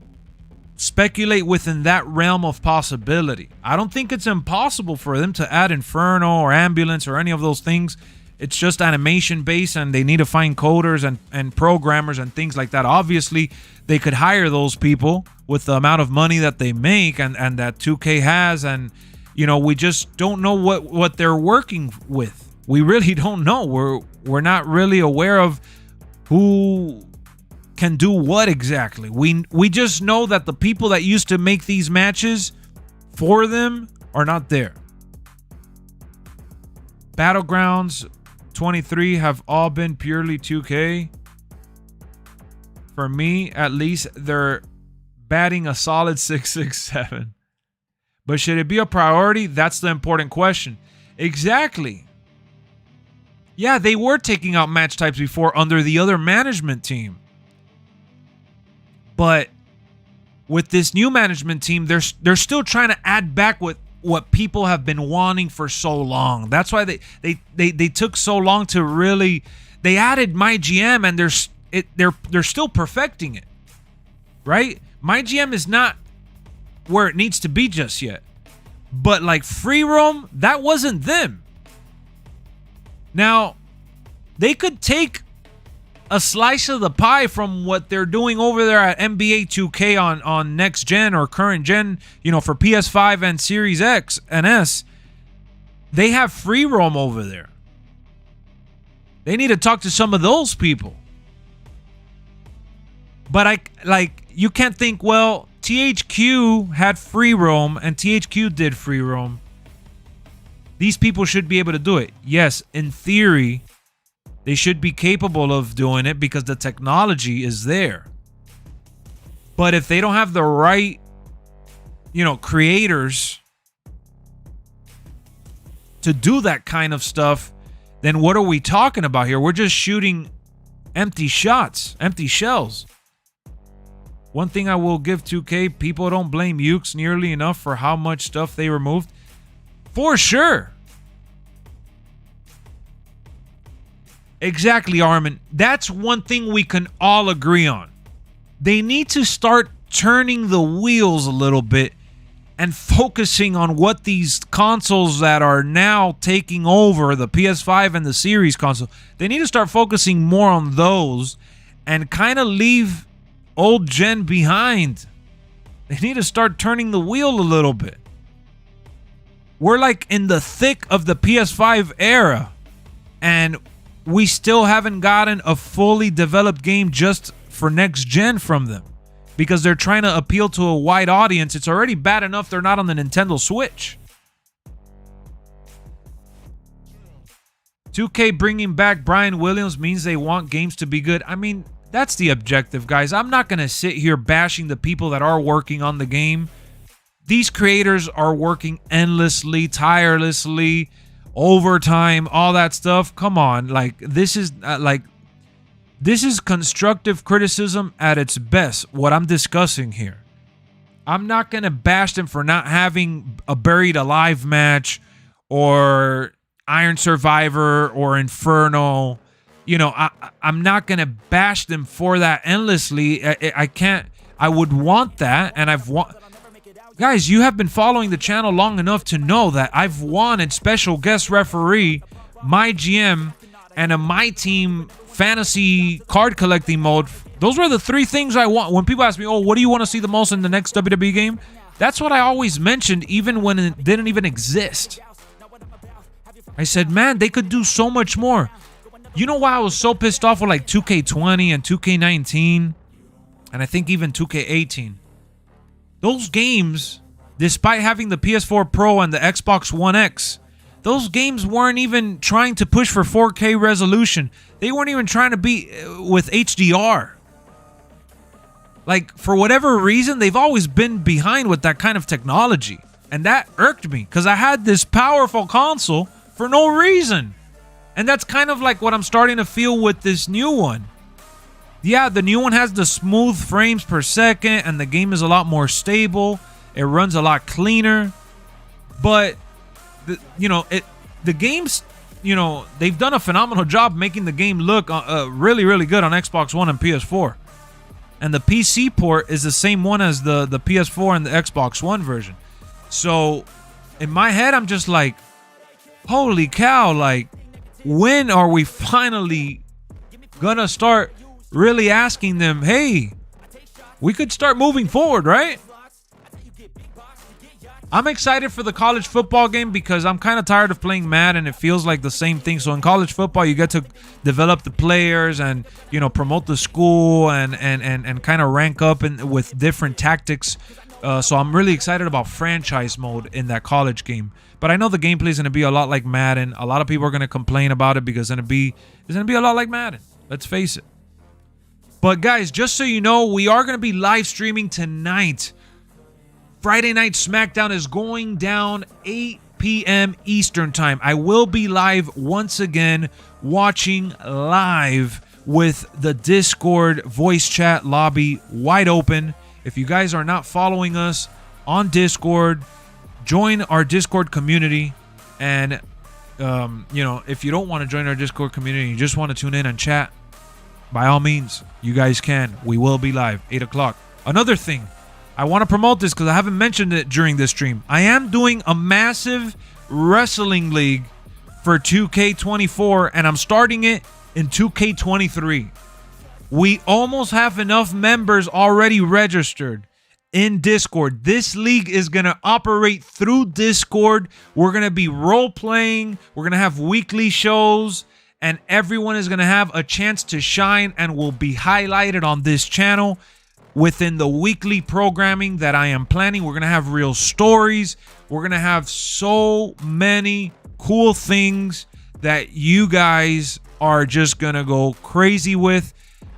S1: speculate within that realm of possibility. I don't think it's impossible for them to add Inferno or Ambulance or any of those things. It's just animation based, and they need to find coders and programmers and things like that. Obviously, they could hire those people with the amount of money that they make and that 2K has, and you know, we just don't know what they're working with. We really don't know. We're not really aware of who can do what exactly. We just know that the people that used to make these matches for them are not there. Battlegrounds 23 have all been purely 2K. For me, at least, they're batting a solid 667. But should it be a priority? That's the important question. Exactly. Yeah, they were taking out match types before under the other management team. But with this new management team, they're still trying to add back what people have been wanting for so long. That's why they took so long to really. They added MyGM, and they're still perfecting it, right? MyGM is not where it needs to be just yet, but like free roam, that wasn't them. Now, they could take a slice of the pie from what they're doing over there at NBA 2K on next gen or current gen, you know, for PS5 and Series X and S. They have free roam over there. They need to talk to some of those people. But you can't think, well, THQ had free roam and THQ did free roam. These people should be able to do it. Yes, in theory, they should be capable of doing it because the technology is there. But if they don't have the right, you know, creators to do that kind of stuff, then what are we talking about here? We're just shooting empty shots, empty shells. One thing I will give 2K, people don't blame Ukes nearly enough for how much stuff they removed. For sure. Exactly, Armin. That's one thing we can all agree on. They need to start turning the wheels a little bit and focusing on what these consoles that are now taking over, the PS5 and the Series console, they need to start focusing more on those and kind of leave old gen behind. They need to start turning the wheel a little bit. We're like in the thick of the PS5 era, and we still haven't gotten a fully developed game just for next gen from them because they're trying to appeal to a wide audience. It's already bad enough they're not on the Nintendo Switch. 2K bringing back Brian Williams means they want games to be good. I mean, that's the objective, guys. I'm not going to sit here bashing the people that are working on the game. These creators are working endlessly, tirelessly, overtime, all that stuff. Come on, this is constructive criticism at its best, what I'm discussing here. I'm not going to bash them for not having a Buried Alive match or Iron Survivor or Inferno. You know, I'm not going to bash them for that endlessly. I can't. I would want that, and Guys, you have been following the channel long enough to know that I've wanted special guest referee, my GM, and a My Team fantasy card collecting mode. Those were the 3 things I want. When people ask me, oh, what do you want to see the most in the next WWE game? That's what I always mentioned, even when it didn't even exist. I said, man, they could do so much more. You know why I was so pissed off with like 2K20 and 2K19? And I think even 2K18. Those games, despite having the PS4 Pro and the Xbox One X, those games weren't even trying to push for 4K resolution. They weren't even trying to be with HDR. Like, for whatever reason, they've always been behind with that kind of technology. And that irked me, because I had this powerful console for no reason. And that's kind of like what I'm starting to feel with this new one. Yeah, the new one has the smooth frames per second, and the game is a lot more stable. It runs a lot cleaner. But, the games, they've done a phenomenal job making the game look really, really good on Xbox One and PS4. And the PC port is the same one as the PS4 and the Xbox One version. So, in my head, I'm just like, holy cow, like, when are we finally gonna start really asking them, hey, we could start moving forward, right? I'm excited for the college football game because I'm kind of tired of playing Madden. It feels like the same thing. So in college football, you get to develop the players and, promote the school and kind of rank up with different tactics. So I'm really excited about franchise mode in that college game. But I know the gameplay is going to be a lot like Madden. A lot of people are going to complain about it because it's going to be a lot like Madden. Let's face it. But guys, just so you know, we are going to be live streaming tonight. Friday Night SmackDown is going down 8 p.m. Eastern Time. I will be live once again, watching live with the Discord voice chat lobby wide open. If you guys are not following us on Discord, join our Discord community. And, if you don't want to join our Discord community, you just want to tune in and chat, by all means, you guys can. We will be live, 8 o'clock. Another thing, I want to promote this because I haven't mentioned it during this stream. I am doing a massive wrestling league for 2K24, and I'm starting it in 2K23. We almost have enough members already registered in Discord. This league is going to operate through Discord. We're going to be role-playing. We're going to have weekly shows, and everyone is going to have a chance to shine and will be highlighted on this channel. Within the weekly programming that I am planning, we're going to have real stories. We're going to have so many cool things that you guys are just going to go crazy with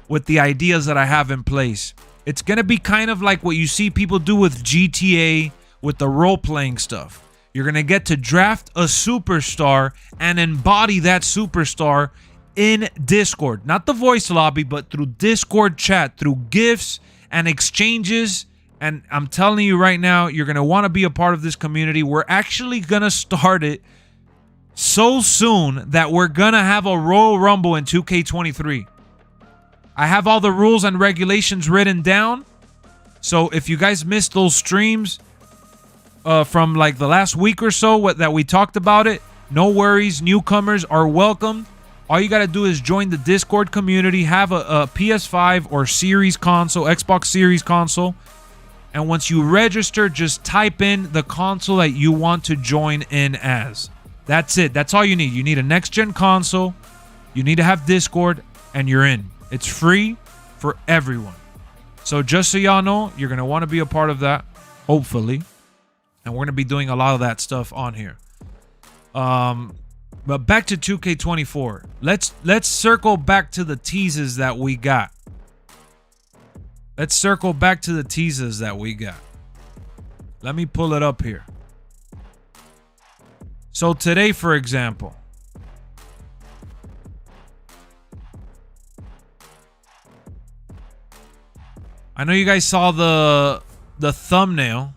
S1: the ideas that I have in place. It's going to be kind of like what you see people do with GTA with the role-playing stuff. You're going to get to draft a superstar and embody that superstar in Discord. Not the voice lobby, but through Discord chat, through GIFs and exchanges. And I'm telling you right now, you're going to want to be a part of this community. We're actually going to start it so soon that we're going to have a Royal Rumble in 2K23. I have all the rules and regulations written down. So if you guys missed those streams from like the last week or so that we talked about it, no worries. Newcomers are welcome. All you got to do is join the Discord community, have a PS5 or Series console, Xbox Series console. And once you register, just type in the console that you want to join in as. That's it. That's all you need. You need a next-gen console. You need to have Discord, and you're in. It's free for everyone. So just so y'all know, you're going to want to be a part of that, hopefully. And we're going to be doing a lot of that stuff on here. But back to 2K24. Let's circle back to the teases that we got. Let's circle back to the teases that we got. Let me pull it up here. So today, for example, I know you guys saw the thumbnail.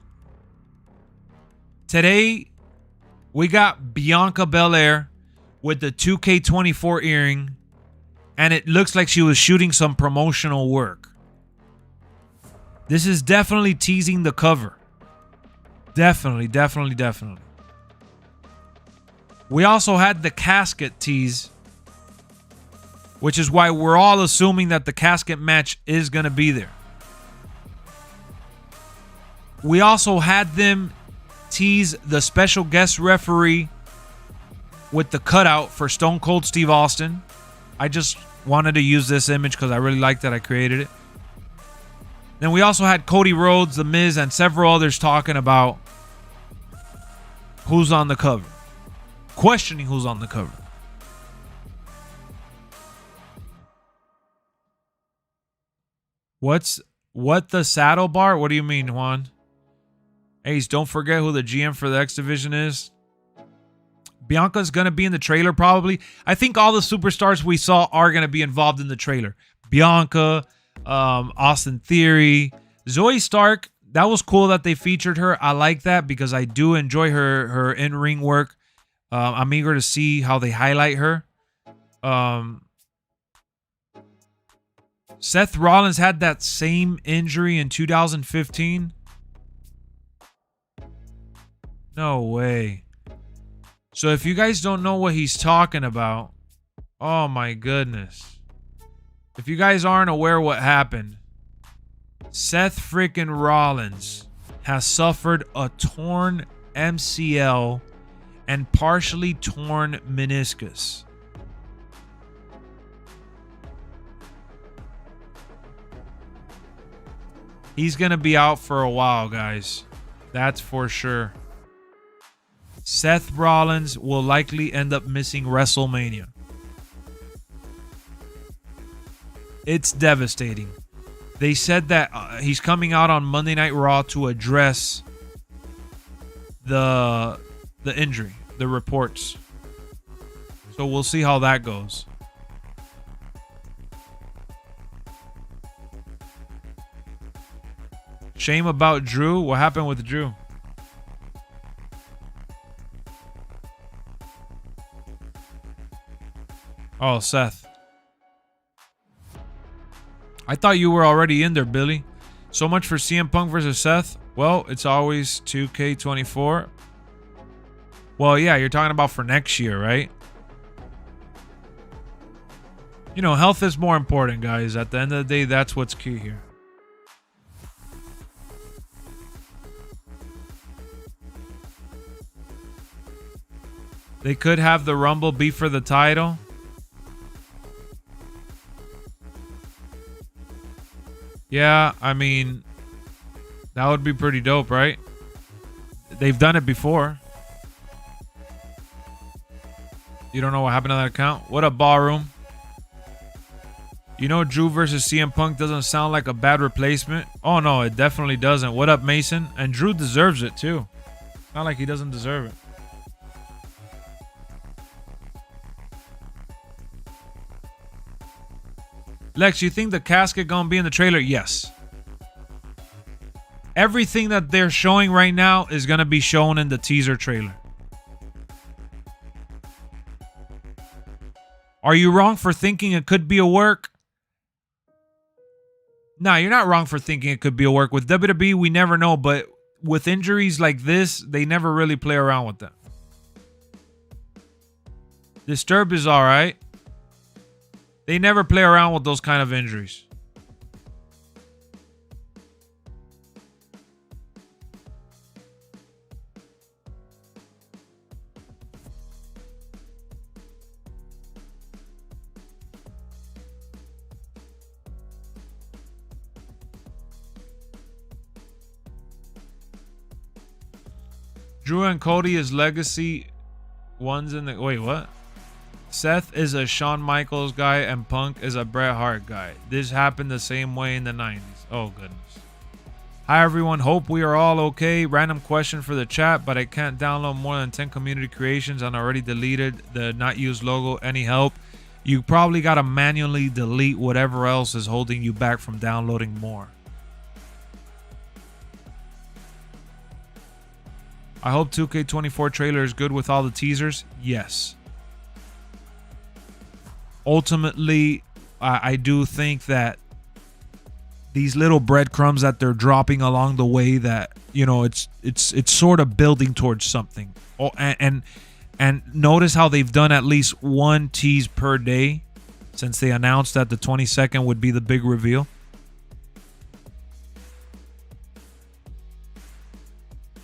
S1: Today, we got Bianca Belair with the 2K24 earring, and it looks like she was shooting some promotional work. This is definitely teasing the cover. Definitely, definitely, definitely. We also had the casket tease, which is why we're all assuming that the casket match is going to be there. We also had them tease the special guest referee with the cutout for Stone Cold Steve Austin. I just wanted to use this image because I really liked that. I created it. Then we also had Cody Rhodes, The Miz, and several others talking about who's on the cover. Questioning who's on the cover. What the saddle bar? What do you mean, Juan? Ace, don't forget who the GM for the X Division is. Bianca's going to be in the trailer probably. I think all the superstars we saw are going to be involved in the trailer. Bianca, Austin Theory, Zoe Stark. That was cool that they featured her. I like that because I do enjoy her in-ring work. I'm eager to see how they highlight her. Seth Rollins had that same injury in 2015. No way. So if you guys don't know what he's talking about, oh my goodness. If you guys aren't aware what happened, Seth freaking Rollins has suffered a torn MCL and partially torn meniscus. He's going to be out for a while, guys. That's for sure. Seth Rollins will likely end up missing WrestleMania. It's devastating. They said that he's coming out on Monday Night Raw to address the injury, the reports. So we'll see how that goes. Shame about Drew. What happened with Drew? Oh, Seth. I thought you were already in there, Billy. So much for CM Punk versus Seth. Well, it's always 2K24. Well, yeah, you're talking about for next year, right? You know, health is more important, guys. At the end of the day, that's what's key here. They could have the Rumble be for the title. Yeah, I mean, that would be pretty dope, right? They've done it before. You don't know what happened to that account? What up, Ballroom? You know, Drew versus CM Punk doesn't sound like a bad replacement. Oh, no, it definitely doesn't. What up, Mason? And Drew deserves it, too. Not like he doesn't deserve it. Lex, you think the casket gonna be in the trailer? Yes. Everything that they're showing right now is gonna be shown in the teaser trailer. Are you wrong for thinking it could be a work? No, you're not wrong for thinking it could be a work. With WWE, we never know, but with injuries like this, they never really play around with that. Disturbed is all right. They never play around with those kind of injuries. Drew and Cody is legacy ones in the... Wait, what? Seth is a Shawn Michaels guy and Punk is a Bret Hart guy. This happened the same way in the 90s. Oh, goodness. Hi, everyone. Hope we are all okay. Random question for the chat, but I can't download more than 10 community creations and already deleted the not used logo. Any help? You probably got to manually delete whatever else is holding you back from downloading more. I hope 2K24 trailer is good with all the teasers. Yes. Ultimately, I do think that these little breadcrumbs that they're dropping along the way that, you know, it's sort of building towards something. Oh, and notice how they've done at least one tease per day since they announced that the 22nd would be the big reveal.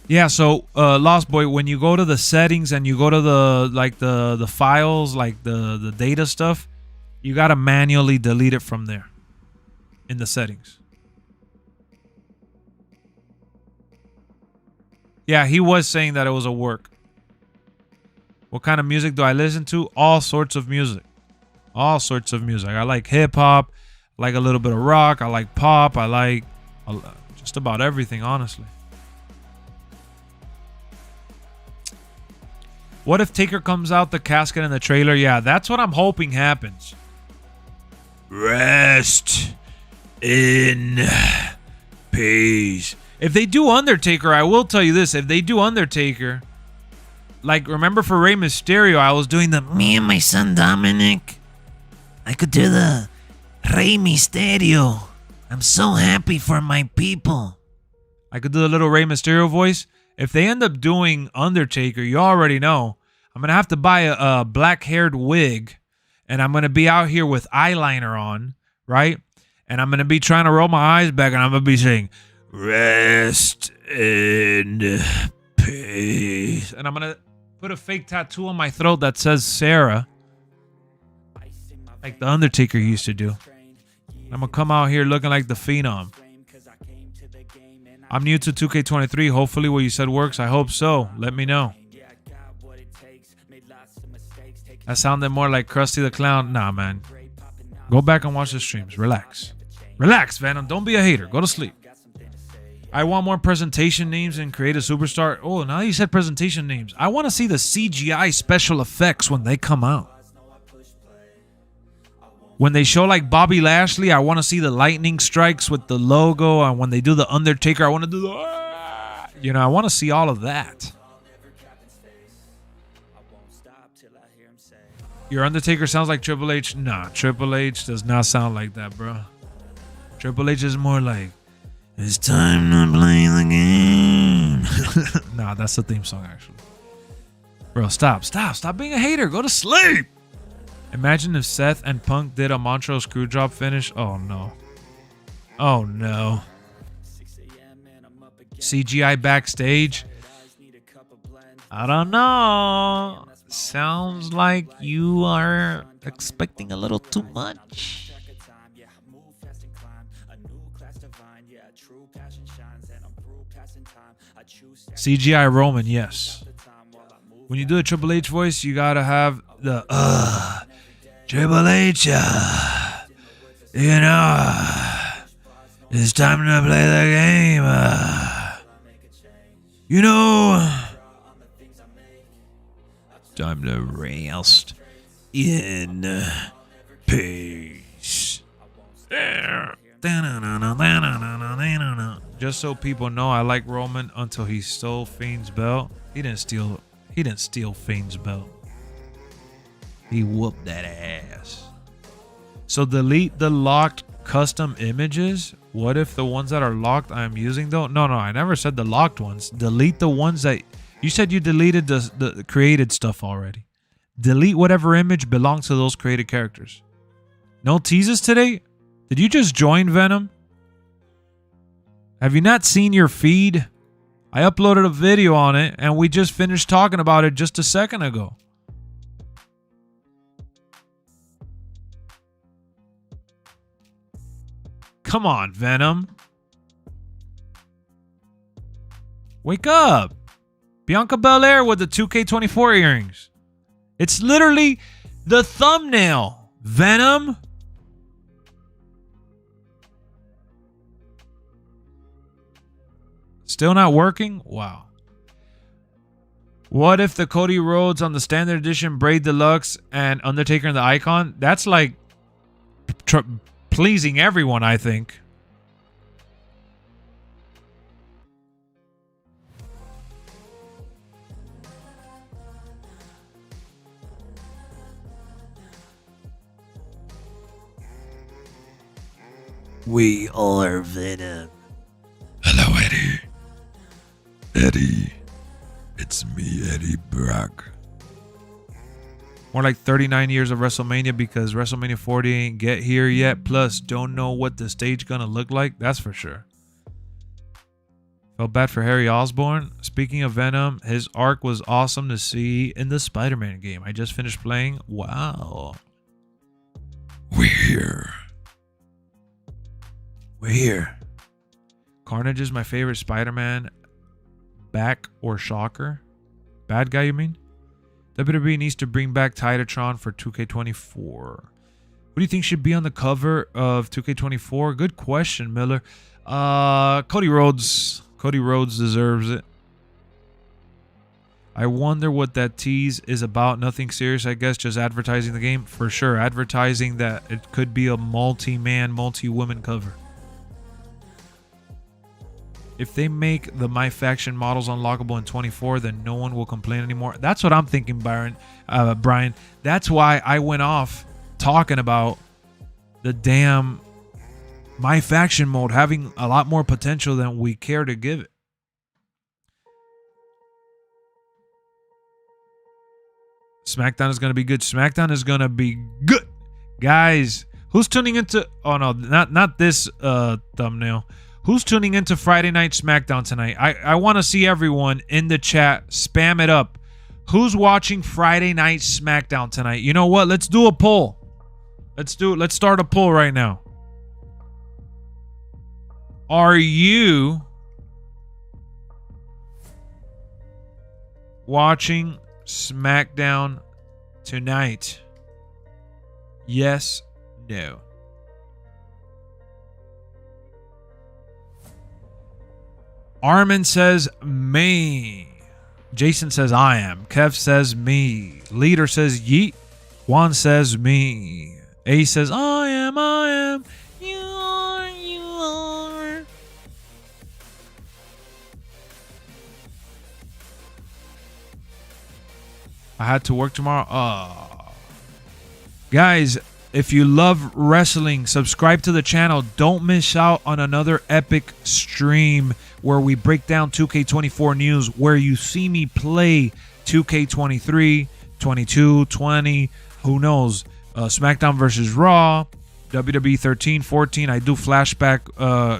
S1: Yeah, so Lost Boy, when you go to the settings and you go to the files, like the data stuff, you got to manually delete it from there in the settings. Yeah, he was saying that it was a work. What kind of music do I listen to? All sorts of music. All sorts of music. I like hip hop, I like a little bit of rock, I like pop, I like just about everything, honestly. What if Taker comes out the casket in the trailer? Yeah, that's what I'm hoping happens. Rest in peace. If they do Undertaker, I will tell you this. If they do Undertaker, like, remember for Rey Mysterio, I was doing the me and my son Dominic. I could do the Rey Mysterio. I'm so happy for my people. I could do the little Rey Mysterio voice. If they end up doing Undertaker, you already know, I'm going to have to buy a black-haired wig, and I'm going to be out here with eyeliner on, right? And I'm going to be trying to roll my eyes back, and I'm going to be saying, rest in peace. And I'm going to put a fake tattoo on my throat that says Sarah, like the Undertaker used to do. I'm going to come out here looking like the Phenom. I'm new to 2K23. Hopefully what you said works. I hope so. Let me know. That sounded more like Krusty the Clown. Nah, man. Go back and watch the streams. Relax. Relax, Venom. Don't be a hater. Go to sleep. I want more presentation names and create a superstar. Oh, now you said presentation names. I want to see the CGI special effects when they come out. When they show like Bobby Lashley, I want to see the lightning strikes with the logo. And when they do the Undertaker, I want to do the... You know, I want to see all of that. Your Undertaker sounds like Triple H. Nah, Triple H does not sound like that, bro. Triple H is more like, it's time to play the game. Nah, that's the theme song, actually. Bro, stop being a hater. Go to sleep. Imagine if Seth and Punk did a Montreal Screwjob finish. Oh, no. Oh, no. CGI backstage. I don't know. Sounds like you are expecting a little too much. CGI Roman, yes. When you do a Triple H voice, you gotta have the Triple H, you know, it's time to play the game. You know, time to rest in peace. Just so people know, I like Roman until he stole Fiend's belt. He didn't steal Fiend's belt. He whooped that ass. So delete the locked custom images. What if the ones that are locked I'm using though? No, I never said the locked ones. Delete the ones that you said you deleted the created stuff already. Delete whatever image belongs to those created characters. No teases today? Did you just join, Venom? Have you not seen your feed? I uploaded a video on it and we just finished talking about it just a second ago. Come on, Venom. Wake up. Bianca Belair with the 2K24 earrings. It's literally the thumbnail. Venom. Still not working? Wow. What if the Cody Rhodes on the standard edition Braid Deluxe and Undertaker in the Icon? That's like pleasing everyone, I think.
S2: We are Venom.
S3: Hello, Eddie. Eddie. It's me, Eddie Brock.
S1: More like 39 years of WrestleMania because WrestleMania 40 ain't get here yet. Plus, don't know what the stage gonna look like. That's for sure. Felt bad for Harry Osborn. Speaking of Venom, his arc was awesome to see in the Spider-Man game. I just finished playing. Wow.
S3: We're here.
S1: We're here. Carnage is my favorite Spider-Man. Back or Shocker? Bad guy, you mean? WWE needs to bring back Titatron for 2K24. What do you think should be on the cover of 2K24? Good question, Miller. Cody Rhodes. Cody Rhodes deserves it. I wonder what that tease is about. Nothing serious, I guess. Just advertising the game. For sure. Advertising that it could be a multi-man, multi-woman cover. If they make the MyFaction models unlockable in 24, then no one will complain anymore. That's what I'm thinking, Brian. That's why I went off talking about the damn MyFaction mode having a lot more potential than we care to give it. SmackDown is going to be good. SmackDown is going to be good. Guys, who's tuning into... Oh, no, not this thumbnail. Who's tuning into Friday Night SmackDown tonight? I want to see everyone in the chat. Spam it up. Who's watching Friday Night SmackDown tonight? You know what? Let's do a poll. Let's do it. Let's start a poll right now. Are you watching SmackDown tonight? Yes, no. Armin says me. Jason says I am. Kev says me. Leader says yeet. Juan says me. A says I am. You are. I had to work tomorrow. Oh. Guys, if you love wrestling, subscribe to the channel. Don't miss out on another epic stream where we break down 2K24 news, where you see me play 2K23, 22, 20, who knows, SmackDown versus Raw, WWE 13, 14. I do flashback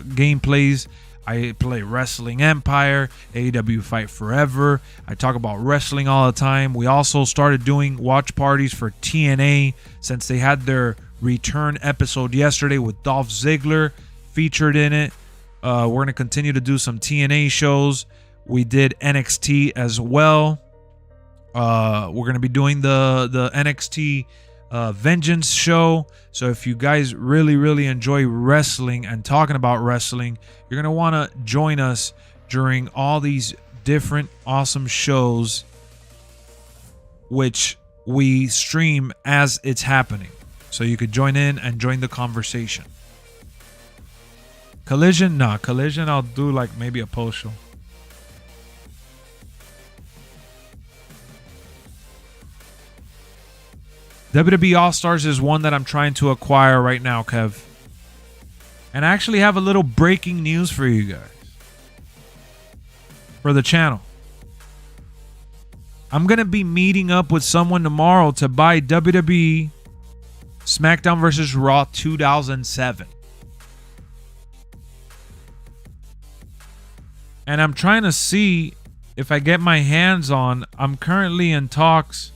S1: gameplays. I play Wrestling Empire, AEW Fight Forever. I talk about wrestling all the time. We also started doing watch parties for TNA since they had their return episode yesterday with Dolph Ziggler featured in it. We're going to continue to do some TNA shows. We did NXT as well. We're going to be doing the NXT Vengeance show. So if you guys really enjoy wrestling and talking about wrestling, you're going to want to join us during all these different awesome shows which we stream as it's happening. So you could join in and join the conversation. Collision? Nah, Collision I'll do like maybe a post show. WWE All-Stars is one that I'm trying to acquire right now, Kev. And I actually have a little breaking news for you guys. For the channel. I'm going to be meeting up with someone tomorrow to buy WWE SmackDown vs. Raw 2007. And I'm trying to see if I get my hands on. I'm currently in talks.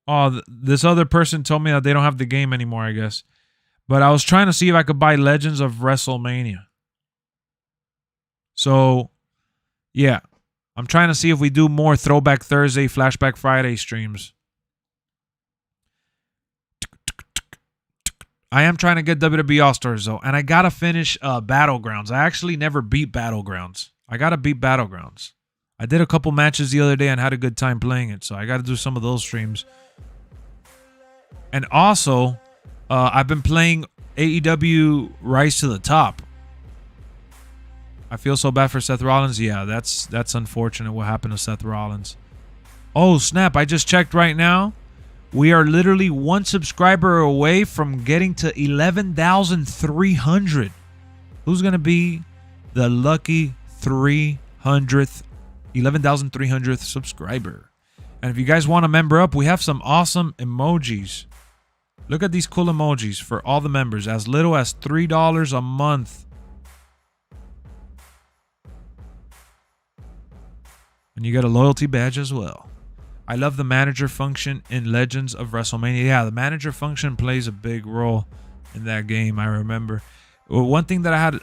S1: Oh, this other person told me that they don't have the game anymore, I guess. But I was trying to see if I could buy Legends of WrestleMania. So, yeah. I'm trying to see if we do more Throwback Thursday, Flashback Friday streams. I am trying to get WWE All-Stars, though. And I got to finish Battlegrounds. I actually never beat Battlegrounds. I got to beat Battlegrounds. I did a couple matches the other day and had a good time playing it. So I got to do some of those streams. And also, I've been playing AEW Rise to the Top. I feel so bad for Seth Rollins. Yeah, that's unfortunate what happened to Seth Rollins. Oh, snap. I just checked right now. We are literally 1 subscriber away from getting to 11,300. Who's going to be the lucky 11,300th subscriber? And if you guys want to member up, we have some awesome emojis. Look at these cool emojis for all the members. As little as $3 a month. And you get a loyalty badge as well. I love the manager function in Legends of WrestleMania. Yeah, the manager function plays a big role in that game, I remember. One thing that I had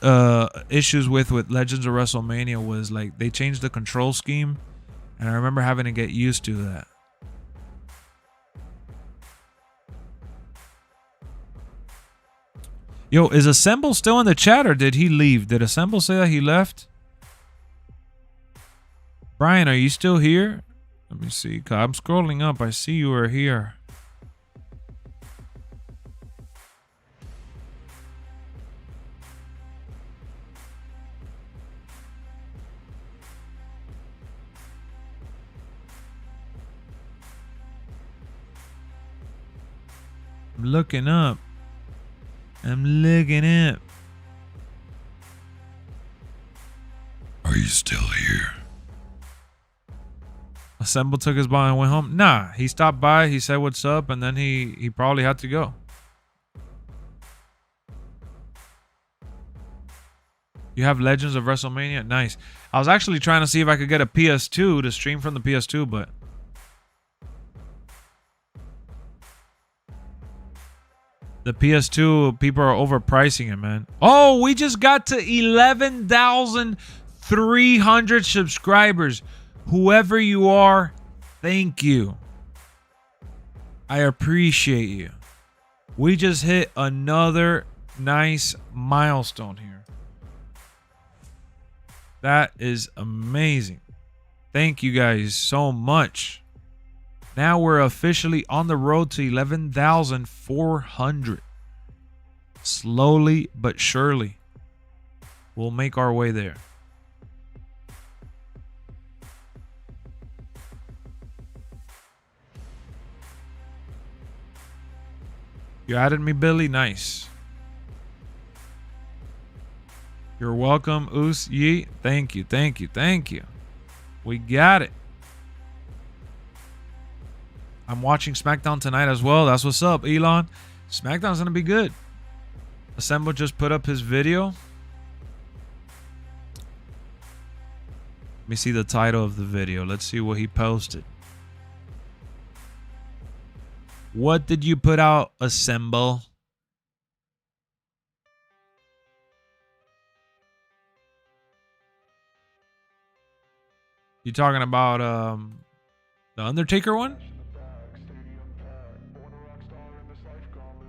S1: issues with Legends of WrestleMania was like they changed the control scheme. And I remember having to get used to that. Yo, is Assemble still in the chat or did he leave? Did Assemble say that he left? Brian, are you still here? Let me see. I'm scrolling up. I see you are here. I'm looking up. I'm looking up.
S3: Are you still here?
S1: Assemble took his ball and went home. Nah, he stopped by. He said what's up, and then he probably had to go. You have Legends of WrestleMania? Nice. I was actually trying to see if I could get a PS2 to stream from the PS2, but the PS2, people are overpricing it, man. Oh, we just got to 11,300 subscribers. Whoever you are, thank you. I appreciate you. We just hit another nice milestone here. That is amazing. Thank you guys so much. Now we're officially on the road to 11,400. Slowly but surely, we'll make our way there. You added me, Billy? Nice. You're welcome, Oos Yeet. Thank you, thank you, thank you. We got it. I'm watching SmackDown tonight as well. That's what's up, Elon. SmackDown's going to be good. Assemble just put up his video. Let me see the title of the video. Let's see what he posted. What did you put out, Assemble? You talking about the Undertaker one?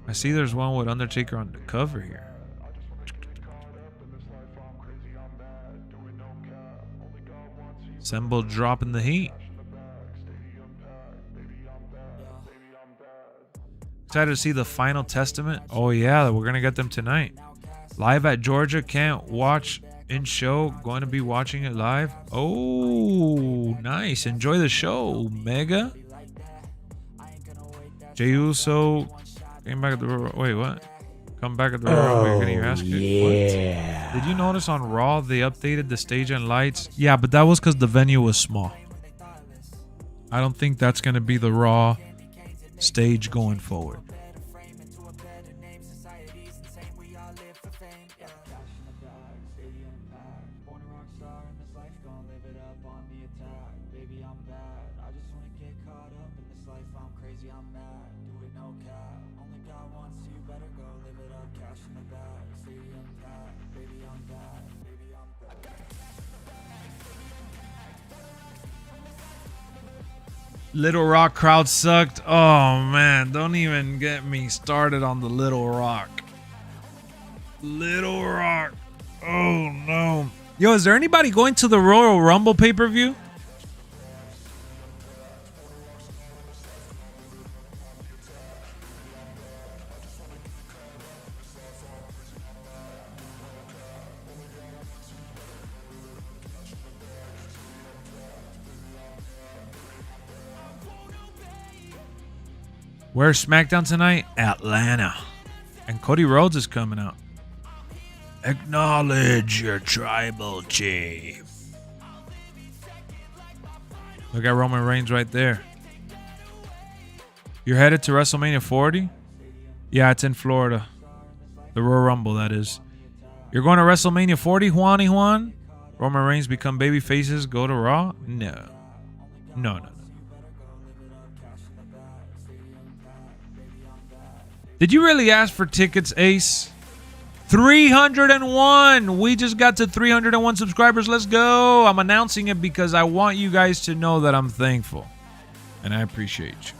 S1: I see there's one with Undertaker on the cover here. Assemble dropping the heat. Excited to see the Final Testament. Oh yeah, we're gonna get them tonight. Live at Georgia. Can't watch in show. Going to be watching it live. Oh, nice. Enjoy the show, Mega. Jey Uso came back at the. Wait, what? Come back at the. Wait, can you ask it? Yeah. Did you notice on Raw they updated the stage and lights? Yeah, but that was because the venue was small. I don't think that's gonna be the Raw stage going forward. Little Rock crowd sucked. Oh man, don't even get me started on the Little Rock. Little Rock. Oh no. Yo, is there anybody going to the Royal Rumble pay-per-view? Where's SmackDown tonight? Atlanta. And Cody Rhodes is coming out.
S2: Acknowledge your tribal chief.
S1: Look at Roman Reigns right there. You're headed to WrestleMania 40? Yeah, it's in Florida. The Royal Rumble, that is. You're going to WrestleMania 40, Juan? Roman Reigns become baby faces, go to Raw? No. No. Did you really ask for tickets, Ace? 301. We just got to 301 subscribers. Let's go. I'm announcing it because I want you guys to know that I'm thankful. And I appreciate you.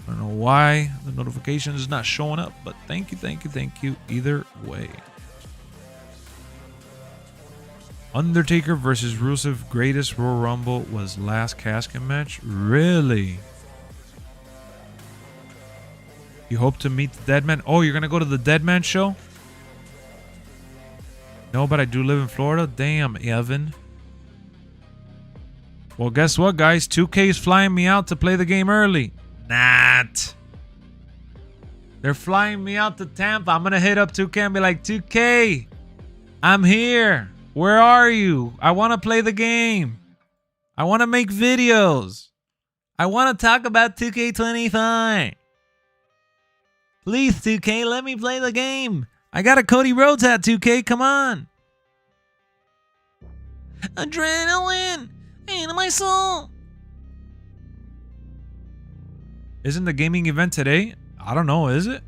S1: I don't know why the notification is not showing up, but thank you either way. Undertaker versus Rusev greatest Royal Rumble was last casket match? Really? You hope to meet the Dead Man? Oh, you're going to go to the Dead Man show? No, but I do live in Florida. Damn, Evan. Well, guess what, guys? 2K is flying me out to play the game early. Not. They're flying me out to Tampa. I'm going to hit up 2K and be like, 2K, I'm here. Where are you? I want to play the game. I want to make videos. I want to talk about 2K25. Please, 2K, let me play the game. I got a Cody Rhodes hat, 2K. Come on. Adrenaline in my soul. Isn't the gaming event today? I don't know, is it?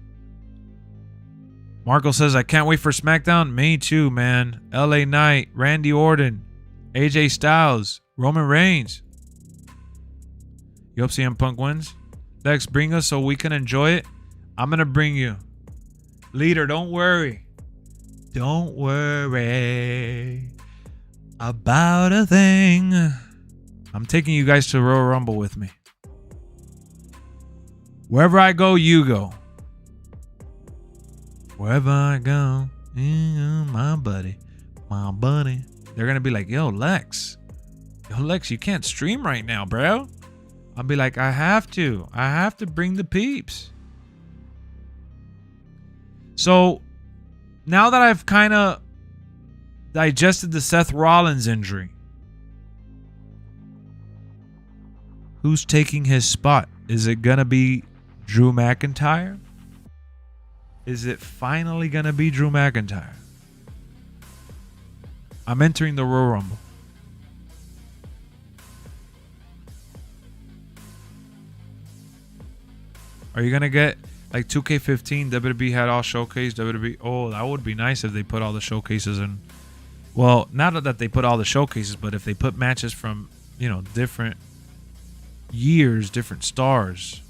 S1: Marco says, I can't wait for SmackDown. Me too, man. LA Knight, Randy Orton, AJ Styles, Roman Reigns. You hope CM Punk wins? Lex, bring us so we can enjoy it. I'm going to bring you. Leader, don't worry. Don't worry about a thing. I'm taking you guys to Royal Rumble with me. Wherever I go, you go. Wherever I go, my buddy. They're going to be like, yo, Lex, you can't stream right now, bro. I'll be like, I have to bring the peeps. So now that I've kind of digested the Seth Rollins injury, who's taking his spot? Is it going to be Drew McIntyre? Is it finally going to be Drew McIntyre? I'm entering the Royal Rumble. Are you going to get like 2K15? WWE had all showcased. WWE. Oh, that would be nice if they put all the showcases in. Well, not that they put all the showcases, but if they put matches from, different years, different stars.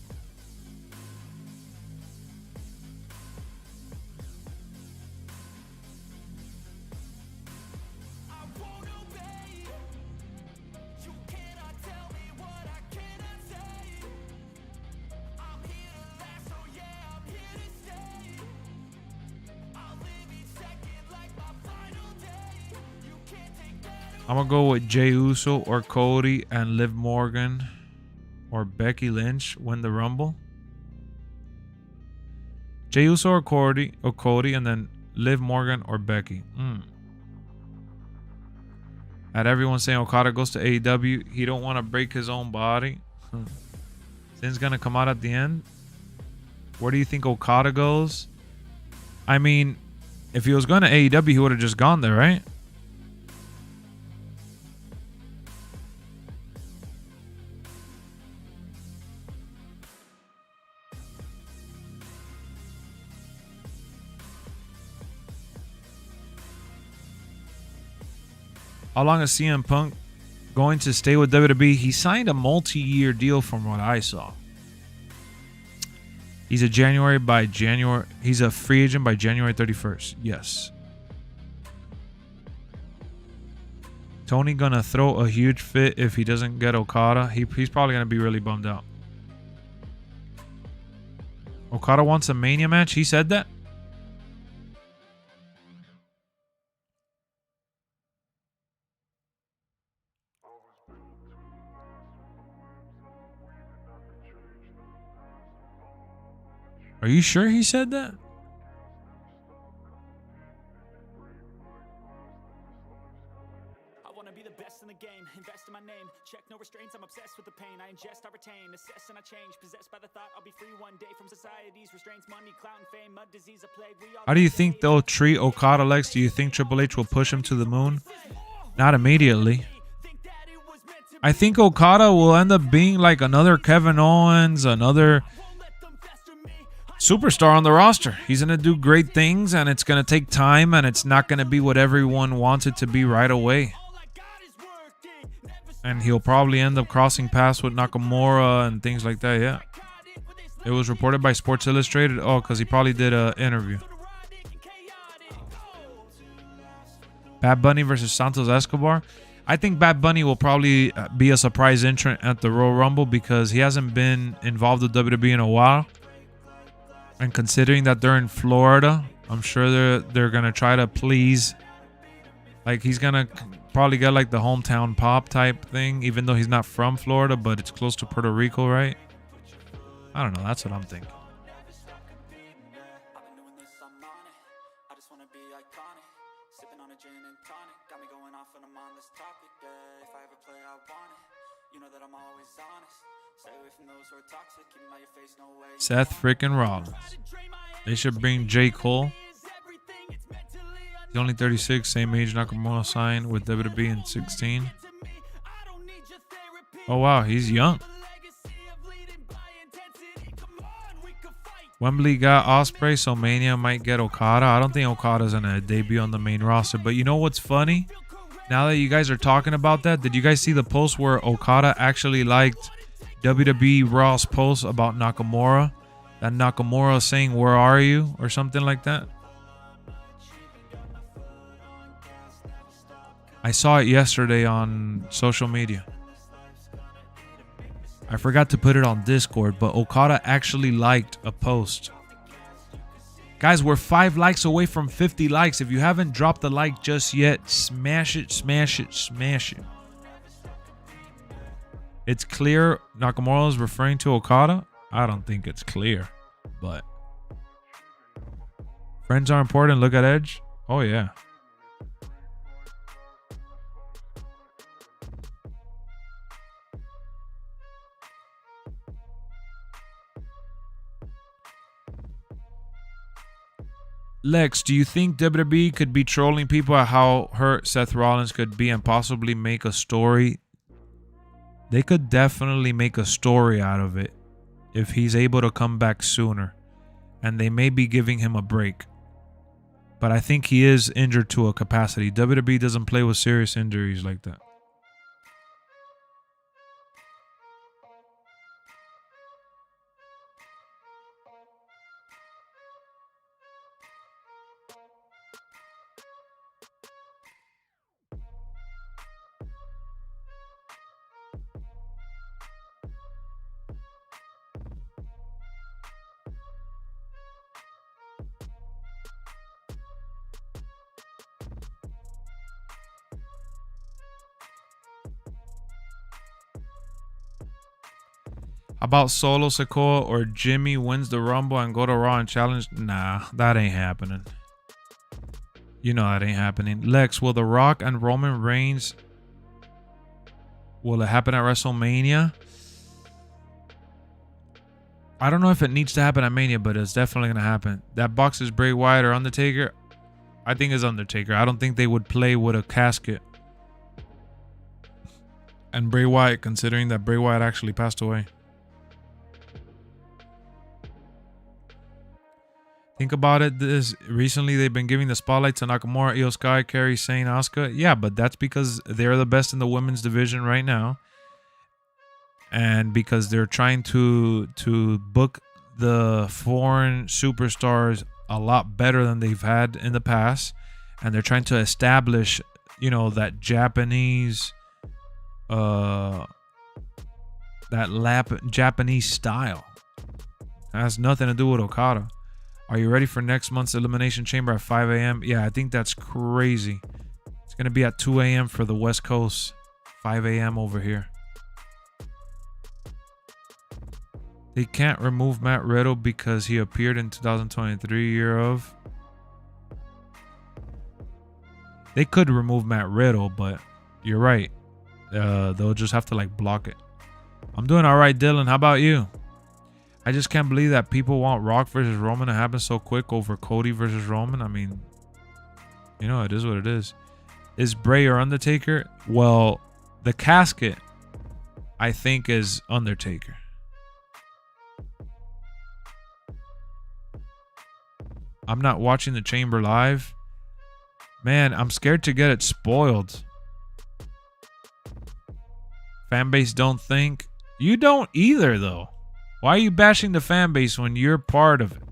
S1: I'm going to go with Jey Uso or Cody and Liv Morgan or Becky Lynch win the Rumble. Jey Uso or Cody and then Liv Morgan or Becky. Had everyone saying Okada goes to AEW. He don't want to break his own body. Sin's going to come out at the end. Where do you think Okada goes? I mean, if he was going to AEW, he would have just gone there, right? How long is CM Punk going to stay with WWE? He signed a multi-year deal from what I saw. He's a free agent by January 31st. Yes. Tony gonna throw a huge fit if he doesn't get Okada. He's probably gonna be really bummed out. Okada wants a Mania match? He said that? you sure he said that?
S4: I wanna be the best in the game, invest in my name, check no restraints, I'm obsessed with the pain, I ingest, I retain, assess and I change, possessed by the thought I'll be free one day from society's restraints, money, clout and fame, mud, disease, a plague, we all.
S1: How do you think they'll treat Okada, Lex? Do you think Triple H will push him to the moon? Not immediately. I think Okada will end up being like another Kevin Owens, another superstar on the roster. He's going to do great things, and it's going to take time, and it's not going to be what everyone wants it to be right away. And he'll probably end up crossing paths with Nakamura and things like that, yeah. It was reported by Sports Illustrated. Oh, because he probably did an interview. Bad Bunny versus Santos Escobar. I think Bad Bunny will probably be a surprise entrant at the Royal Rumble because he hasn't been involved with WWE in a while. And considering that they're in Florida, I'm sure they're going to try to please. Like, he's going to probably get like the hometown pop type thing, even though he's not from Florida, but it's close to Puerto Rico, right? I don't know. That's what I'm thinking. Seth freaking Rollins. They should bring J. Cole. He's only 36, same age Nakamura signed with WWE in 16. Oh wow, he's young. Wembley got Ospreay, so Mania might get Okada. I don't think Okada's gonna debut on the main roster. But you know what's funny? Now that you guys are talking about that, did you guys see the post where Okada actually liked WWE Raw's post about Nakamura? That Nakamura saying, "Where are you?" or something like that. I saw it yesterday on social media. I forgot to put it on Discord, but Okada actually liked a post. Guys, we're 5 likes away from 50 likes. If you haven't dropped the like just yet, smash it, smash it, smash it. It's clear Nakamura is referring to Okada. I don't think it's clear, but friends are important. Look at Edge. Oh, yeah. Lex, do you think WWE could be trolling people at how hurt Seth Rollins could be and possibly make a story? They could definitely make a story out of it if he's able to come back sooner. And they may be giving him a break. But I think he is injured to a capacity. WWE doesn't play with serious injuries like that. About Solo Sikoa or Jimmy wins the Rumble and go to Raw and challenge? Nah, that ain't happening. You know that ain't happening. Lex, will The Rock and Roman Reigns, will it happen at WrestleMania? I don't know if it needs to happen at Mania, but it's definitely going to happen. That box is Bray Wyatt or Undertaker? I think it's Undertaker. I don't think they would play with a casket and Bray Wyatt, considering that Bray Wyatt actually passed away. Think about it. This recently they've been giving the spotlight to Nakamura, Io Sky, Kairi Sane, Asuka. Yeah, but that's because they're the best in the women's division right now, and because they're trying to book the foreign superstars a lot better than they've had in the past, and they're trying to establish, you know, that Japanese, Japanese style. It has nothing to do with Okada. Are you ready for next month's Elimination Chamber at 5 a.m.? Yeah, I think that's crazy. It's going to be at 2 a.m. for the West Coast, 5 a.m. over here. They can't remove Matt Riddle because he appeared in 2023 year of. They could remove Matt Riddle, but you're right. They'll just have to like block it. I'm doing all right, Dylan. How about you? I just can't believe that people want Rock versus Roman to happen so quick over Cody versus Roman. I mean, you know, it is what it is. Is Bray or Undertaker? Well, the casket, I think, is Undertaker. I'm not watching the Chamber live. Man, I'm scared to get it spoiled. Fan base don't think. You don't either, though. Why are you bashing the fan base when you're part of it?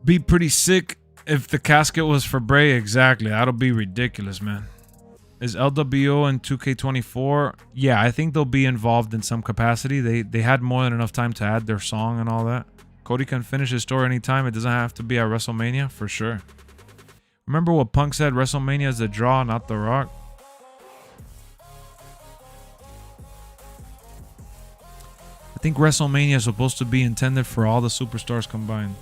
S1: Be pretty sick if the casket was for Bray. Exactly. That'll be ridiculous, man. Is LWO in 2K24? Yeah, I think they'll be involved in some capacity. They had more than enough time to add their song and all that. Cody can finish his story anytime. It doesn't have to be at WrestleMania, for sure. Remember what Punk said? WrestleMania is the draw, not The Rock. I think WrestleMania is supposed to be intended for all the superstars combined.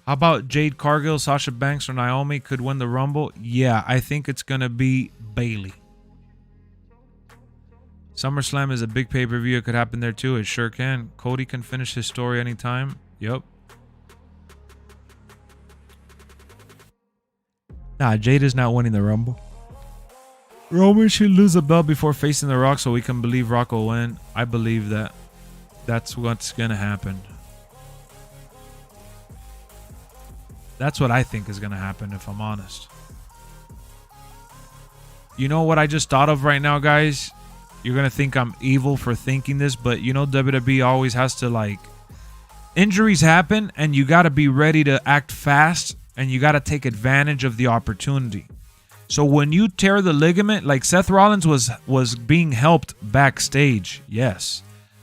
S1: How about Jade Cargill, Sasha Banks, or Naomi could win the Rumble? Yeah, I think it's going to be Bayley. SummerSlam is a big pay-per-view. It could happen there too. It sure can. Cody can finish his story anytime. Yep. Nah, Jade is not winning the Rumble. Roman should lose the belt before facing The Rock so we can believe Rock will win. I believe that. That's what's going to happen. That's what I think is going to happen, if I'm honest. You know what I just thought of right now, guys? You're going to think I'm evil for thinking this, but you know WWE always has to, like... Injuries happen, and you got to be ready to act fast, and you got to take advantage of the opportunity. So when you tear the ligament, like Seth Rollins was being helped backstage, yes.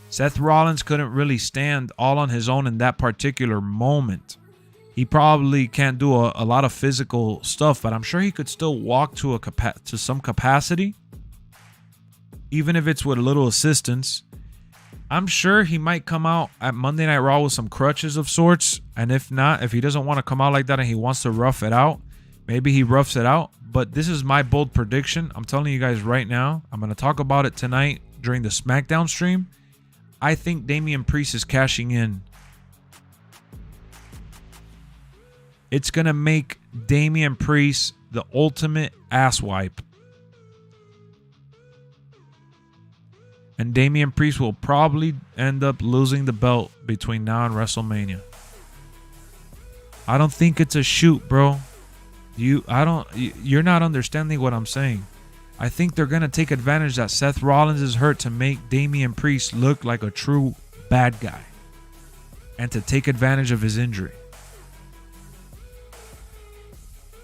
S1: Seth Rollins couldn't really stand all on his own in that particular moment. He probably can't do a lot of physical stuff, but I'm sure he could still walk to some capacity, even if it's with a little assistance. I'm sure he might come out at Monday Night Raw with some crutches of sorts, and if not, if he doesn't want to come out like that and he wants to rough it out, maybe he roughs it out. But this is my bold prediction. I'm telling you guys right now. I'm going to talk about it tonight during the SmackDown stream. I think Damian Priest is cashing in. It's going to make Damian Priest the ultimate asswipe. And Damian Priest will probably end up losing the belt between now and WrestleMania. I don't think it's a shoot, bro. You're not understanding what I'm saying. I think they're going to take advantage that Seth Rollins is hurt to make Damian Priest look like a true bad guy. And to take advantage of his injury.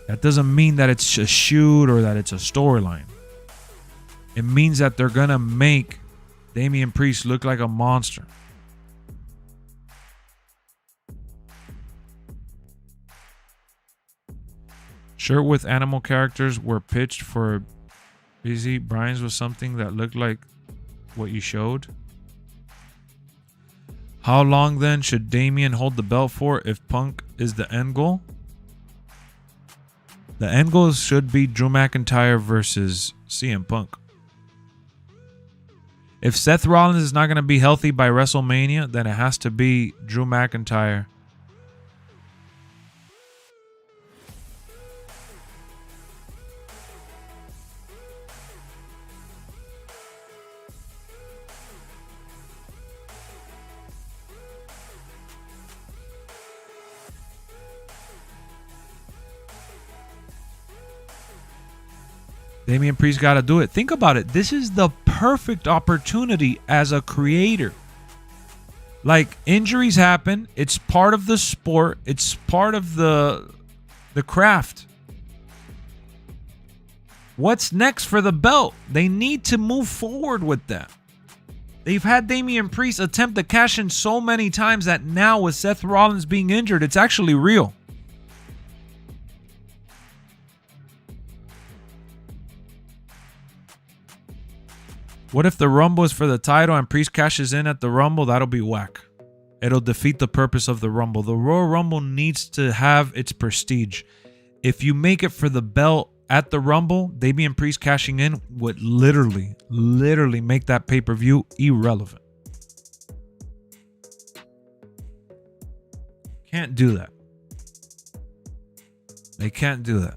S1: That doesn't mean that it's a shoot or that it's a storyline. It means that they're going to make Damian Priest look like a monster. Shirt with animal characters were pitched for Busy Brian's was something that looked like what you showed. How long then should Damian hold the belt for if Punk is the end goal? The end goal should be Drew McIntyre versus CM Punk. If Seth Rollins is not going to be healthy by WrestleMania, then it has to be Drew McIntyre. Damian Priest got to do it. Think about it. This is the perfect opportunity as a creator. Like, injuries happen. It's part of the sport. It's part of the craft. What's next for the belt? They need to move forward with that. They've had Damian Priest attempt to cash in so many times that now with Seth Rollins being injured, it's actually real. What if the Rumble is for the title and Priest cashes in at the Rumble? That'll be whack. It'll defeat the purpose of the Rumble. The Royal Rumble needs to have its prestige. If you make it for the belt at the Rumble, Damian Priest cashing in would literally make that pay-per-view irrelevant. Can't do that. They can't do that.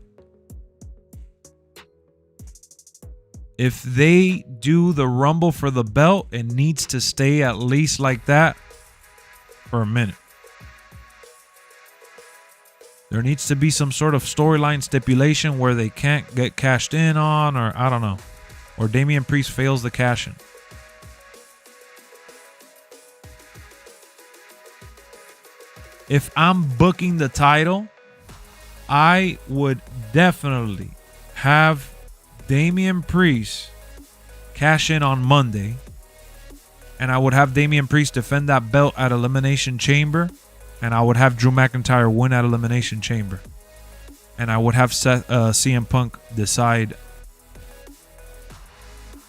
S1: If they do the Rumble for the belt, it needs to stay at least like that for a minute. There needs to be some sort of storyline stipulation where they can't get cashed in on, or I don't know. Or Damian Priest fails the cash in. If I'm booking the title, I would definitely have Damian Priest cash in on Monday, and I would have Damian Priest defend that belt at Elimination Chamber, and I would have Drew McIntyre win at Elimination Chamber, and I would have CM Punk decide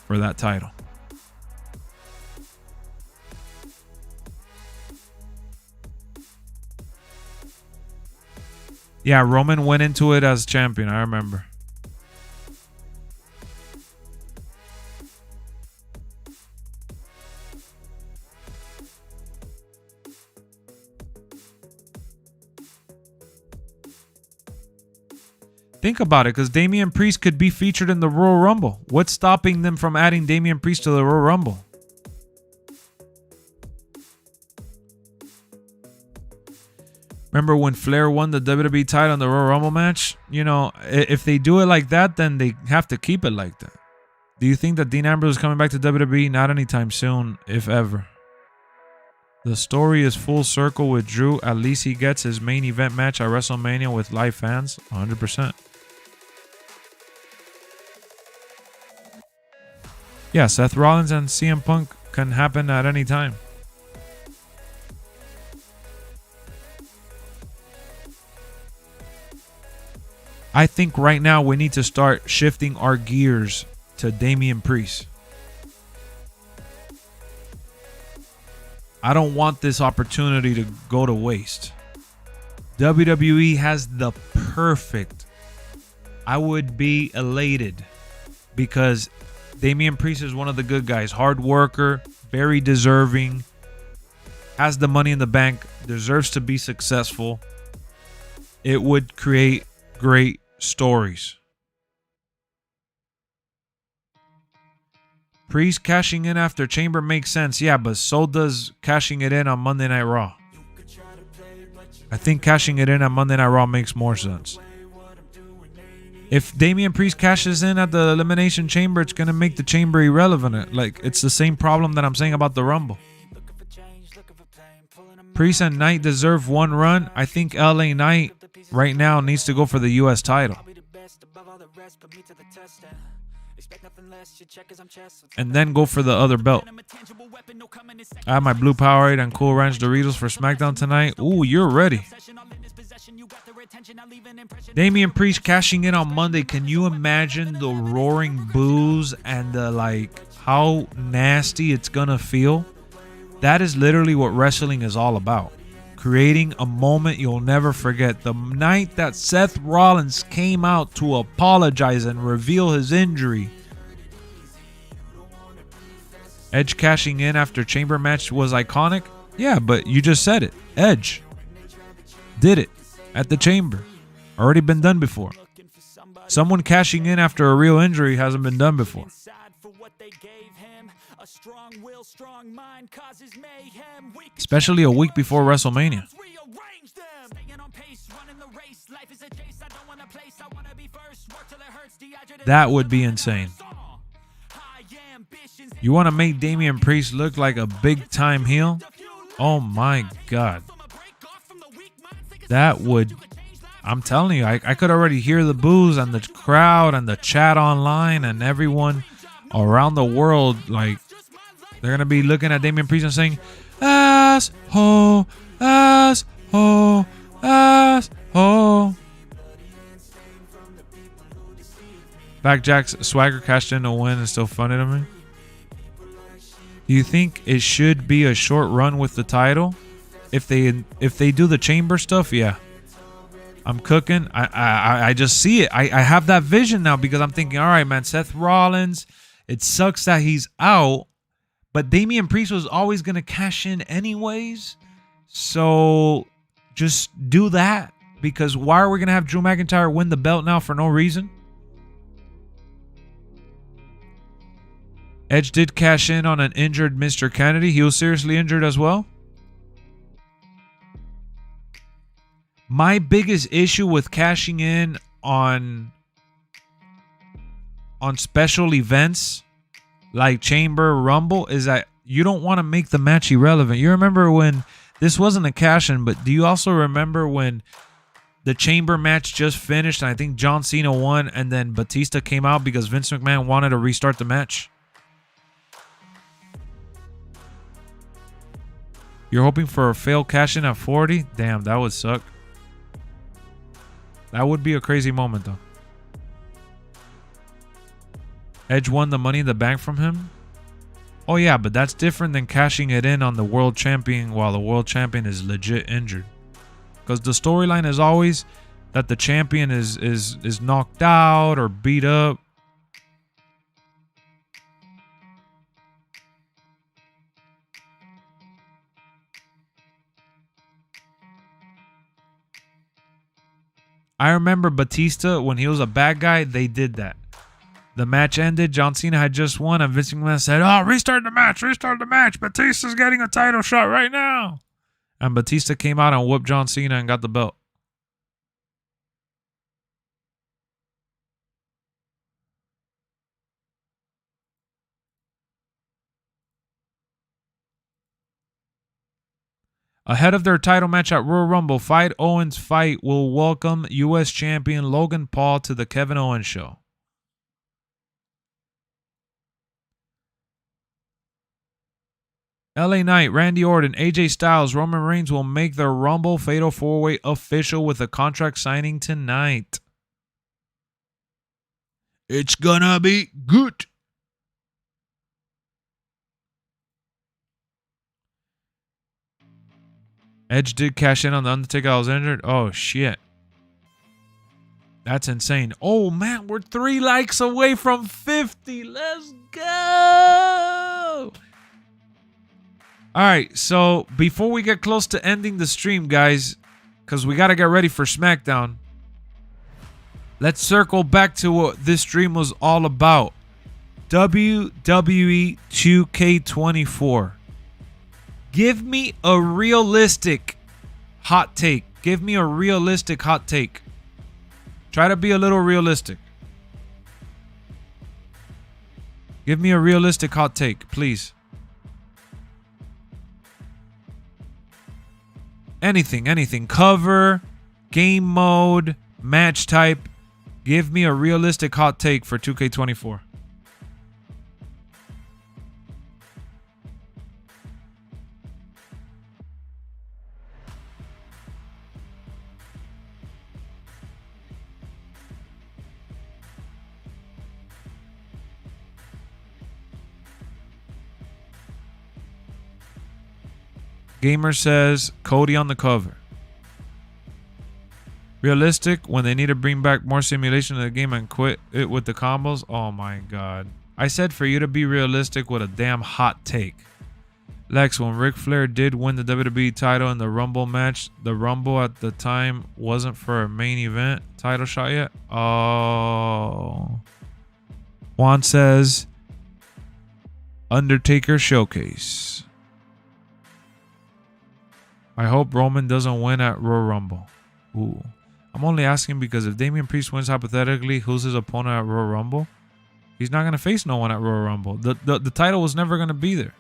S1: for that title. Yeah, Roman went into it as champion, I remember. Think about it, because Damian Priest could be featured in the Royal Rumble. What's stopping them from adding Damian Priest to the Royal Rumble? Remember when Flair won the WWE title in the Royal Rumble match? You know, if they do it like that, then they have to keep it like that. Do you think that Dean Ambrose is coming back to WWE? Not anytime soon, if ever. The story is full circle with Drew. At least he gets his main event match at WrestleMania with live fans. 100%. Yeah, Seth Rollins and CM Punk can happen at any time. I think right now we need to start shifting our gears to Damian Priest. I don't want this opportunity to go to waste. WWE has the perfect. I would be elated because Damian Priest is one of the good guys. Hard worker, very deserving, has the money in the bank, deserves to be successful. It would create great stories. Priest cashing in after Chamber makes sense. Yeah, but so does cashing it in on Monday Night Raw. I think cashing it in on Monday Night Raw makes more sense. If Damian Priest cashes in at the Elimination Chamber, it's going to make the Chamber irrelevant. Like, it's the same problem that I'm saying about the Rumble. Priest and Knight deserve one run. I think LA Knight right now needs to go for the US title. And then go for the other belt. I have my Blue Powerade and Cool Ranch Doritos for SmackDown tonight. Ooh, you're ready. Damian Priest cashing in on Monday. Can you imagine the roaring boos and the how nasty it's gonna feel? That is literally what wrestling is all about. Creating a moment you'll never forget. The night that Seth Rollins came out to apologize and reveal his injury. Edge cashing in after Chamber match was iconic. Yeah, but you just said it. Edge did it at the Chamber. Already been done before. Someone cashing in after a real injury hasn't been done before. Especially a week before WrestleMania. That would be insane. You want to make Damian Priest look like a big-time heel? Oh my God. That would... I'm telling you, I could already hear the boos and the crowd and the chat online and everyone around the world. Like, they're going to be looking at Damian Priest and saying, asshole, asshole, asshole. Jack's swagger cashed in to win is still funny to me. Do you think it should be a short run with the title? If they do the Chamber stuff, yeah. I'm cooking. I just see it. I have that vision now because I'm thinking, all right, man, Seth Rollins, it sucks that he's out, but Damian Priest was always going to cash in anyways. So just do that, because why are we going to have Drew McIntyre win the belt now for no reason? Edge did cash in on an injured Mr. Kennedy. He was seriously injured as well. My biggest issue with cashing in on special events like Chamber, Rumble is that you don't want to make the match irrelevant. You remember when this wasn't a cash-in, but do you also remember when the Chamber match just finished and I think John Cena won and then Batista came out because Vince McMahon wanted to restart the match? You're hoping for a failed cash-in at 40? Damn, that would suck. That would be a crazy moment, though. Edge won the Money in the Bank from him? Oh, yeah, but that's different than cashing it in on the world champion while the world champion is legit injured. Because the storyline is always that the champion is knocked out or beat up. I remember Batista, when he was a bad guy, they did that. The match ended, John Cena had just won, and Vince McMahon said, oh, restart the match. Batista's getting a title shot right now. And Batista came out and whooped John Cena and got the belt. Ahead of their title match at Royal Rumble, Fight Owens Fight will welcome U.S. Champion Logan Paul to the Kevin Owens Show. LA Knight, Randy Orton, AJ Styles, Roman Reigns will make their Rumble Fatal 4-Way official with a contract signing tonight.
S2: It's gonna be good.
S1: Edge did cash in on The Undertaker. I was injured. Oh, shit. That's insane. Oh, man, we're 3 likes away from 50. Let's go. All right, so before we get close to ending the stream, guys, because we got to get ready for SmackDown, let's circle back to what this stream was all about. WWE 2K24. Give me a realistic hot take. Give me a realistic hot take. Try to be a little realistic. Give me a realistic hot take, please. Anything. Cover, game mode, match type. Give me a realistic hot take for 2K24. Gamer says Cody on the cover. Realistic when they need to bring back more simulation in the game and quit it with the combos. Oh my god. I said for you to be realistic with a damn hot take. Lex, when Ric Flair did win the WWE title in the Rumble match, the Rumble at the time wasn't for a main event title shot yet? Oh. Juan says Undertaker Showcase. I hope Roman doesn't win at Royal Rumble. Ooh. I'm only asking because if Damian Priest wins hypothetically, who's his opponent at Royal Rumble? He's not going to face no one at Royal Rumble. The title was never going to be there.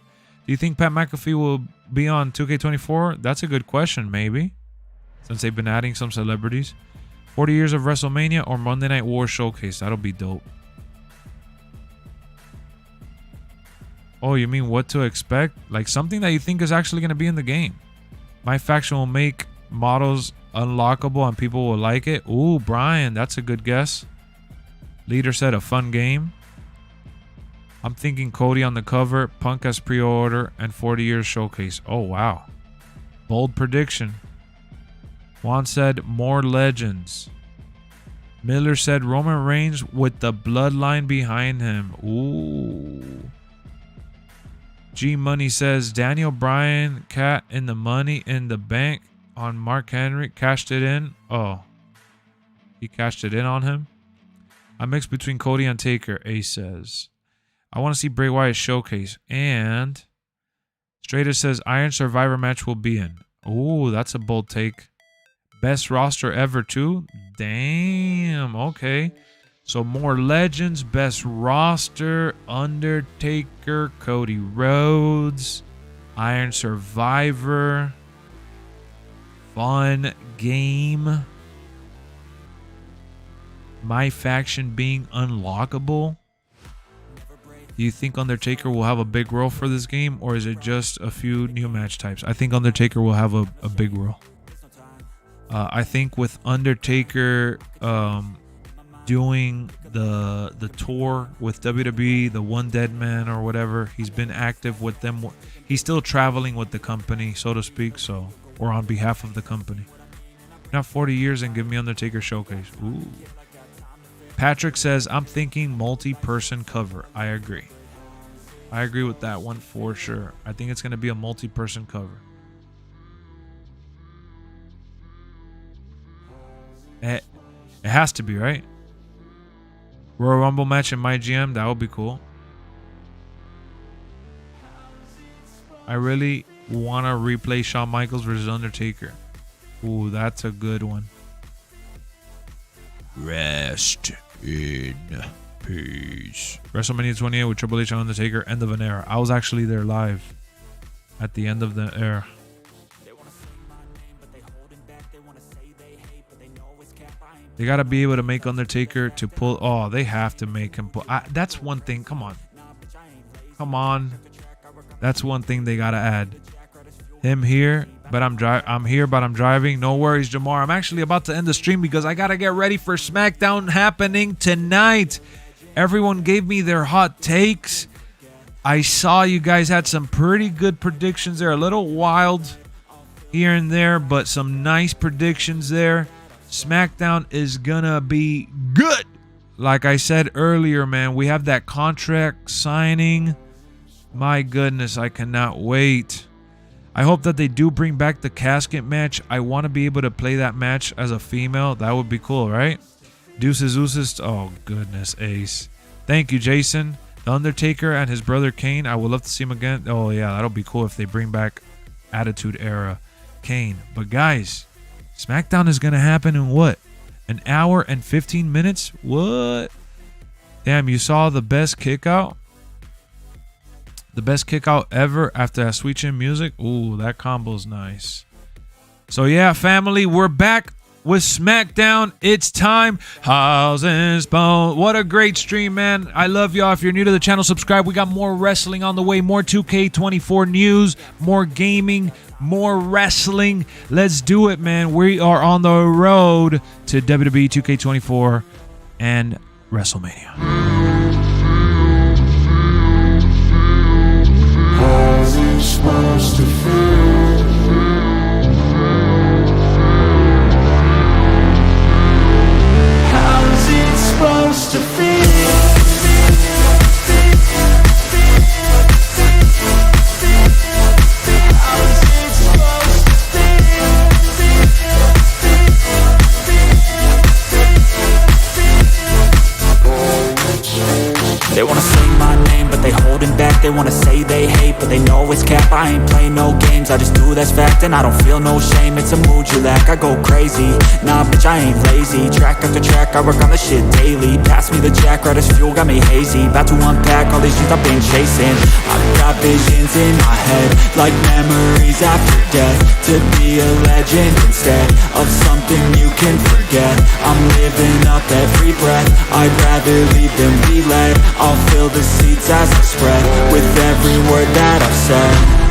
S1: Do you think Pat McAfee will be on 2K24? That's a good question, maybe. Since they've been adding some celebrities. 40 years of WrestleMania or Monday Night War Showcase. That'll be dope. Oh, you mean what to expect? Like something that you think is actually going to be in the game. MyFaction will make models unlockable and people will like it. Ooh, Brian, that's a good guess. Leader said a fun game. I'm thinking Cody on the cover, Punk as pre-order, and 40 years showcase. Oh, wow. Bold prediction. Juan said more legends. Miller said Roman Reigns with the bloodline behind him. Ooh. G Money says Daniel Bryan, Cat in the money in the bank on Mark Henry. Cashed it in. Oh. He cashed it in on him. I mix between Cody and Taker, Ace says. I want to see Bray Wyatt showcase. And Strader says Iron Survivor match will be in. Ooh, that's a bold take. Best roster ever too? Damn, okay. So more legends, best roster, Undertaker, Cody Rhodes, Iron Survivor, fun game, MyFaction being unlockable. Do you think Undertaker will have a big role for this game, or is it just a few new match types? I think Undertaker will have a big role. I think with Undertaker doing the tour with WWE, the One Dead Man or whatever, he's been active with them. He's still traveling with the company, so to speak, so, or on behalf of the company. Not 40 years and give me Undertaker showcase. Ooh. Patrick says, I'm thinking multi-person cover. I agree. I agree with that one for sure. I think it's going to be a multi-person cover. It has to be, right? Royal Rumble match in my GM. That would be cool. I really want to replay Shawn Michaels versus Undertaker. Ooh, that's a good one.
S2: Rest in peace.
S1: WrestleMania 28 with Triple H and Undertaker, end of an era. I was actually there live at the end of the era. They got to be able to make Undertaker to pull. Oh, they have to make him pull. That's one thing. Come on. Come on. That's one thing they got to add. Him here, but I'm here, but I'm driving. No worries, Jamar. I'm actually about to end the stream because I got to get ready for SmackDown happening tonight. Everyone gave me their hot takes. I saw you guys had some pretty good predictions there. A little wild here and there, but some nice predictions there. SmackDown is gonna be good. Like I said earlier, man, we have that contract signing. My goodness, I cannot wait. I hope that they do bring back the casket match. I want to be able to play that match as a female. That would be cool, right? Deuces. Oh, goodness, Ace. Thank you, Jason. The Undertaker and his brother Kane. I would love to see him again. Oh, yeah, that'll be cool if they bring back Attitude Era Kane. But, guys, SmackDown is going to happen in what? An hour and 15 minutes? What? Damn, you saw the best kick out? The best kick out ever after that Sweet Chin music? Ooh, that combo's nice. So, yeah, family, we're back with SmackDown. It's time. Houses Bone. What a great stream, man. I love y'all. If you're new to the channel, subscribe. We got more wrestling on the way. More 2K24 news. More gaming. More wrestling. Let's do it, man. We are on the road to WWE 2K24 and WrestleMania.
S5: How's it supposed to feel?
S4: They wanna say they hate, but they know it's cap. I ain't playing no games, I just do that's fact. And I don't feel no shame, it's a mood you lack. I go crazy, nah bitch I ain't lazy. Track after track, I work on the shit daily. Pass me the jack, right as fuel, got me hazy. About to unpack all these dreams I've been chasing. I've got visions in my head, like memories after death. To be a legend instead of something you can forget. I'm living up every breath, I'd rather lead than be led. I'll fill the seats as I spread with every word that I've said.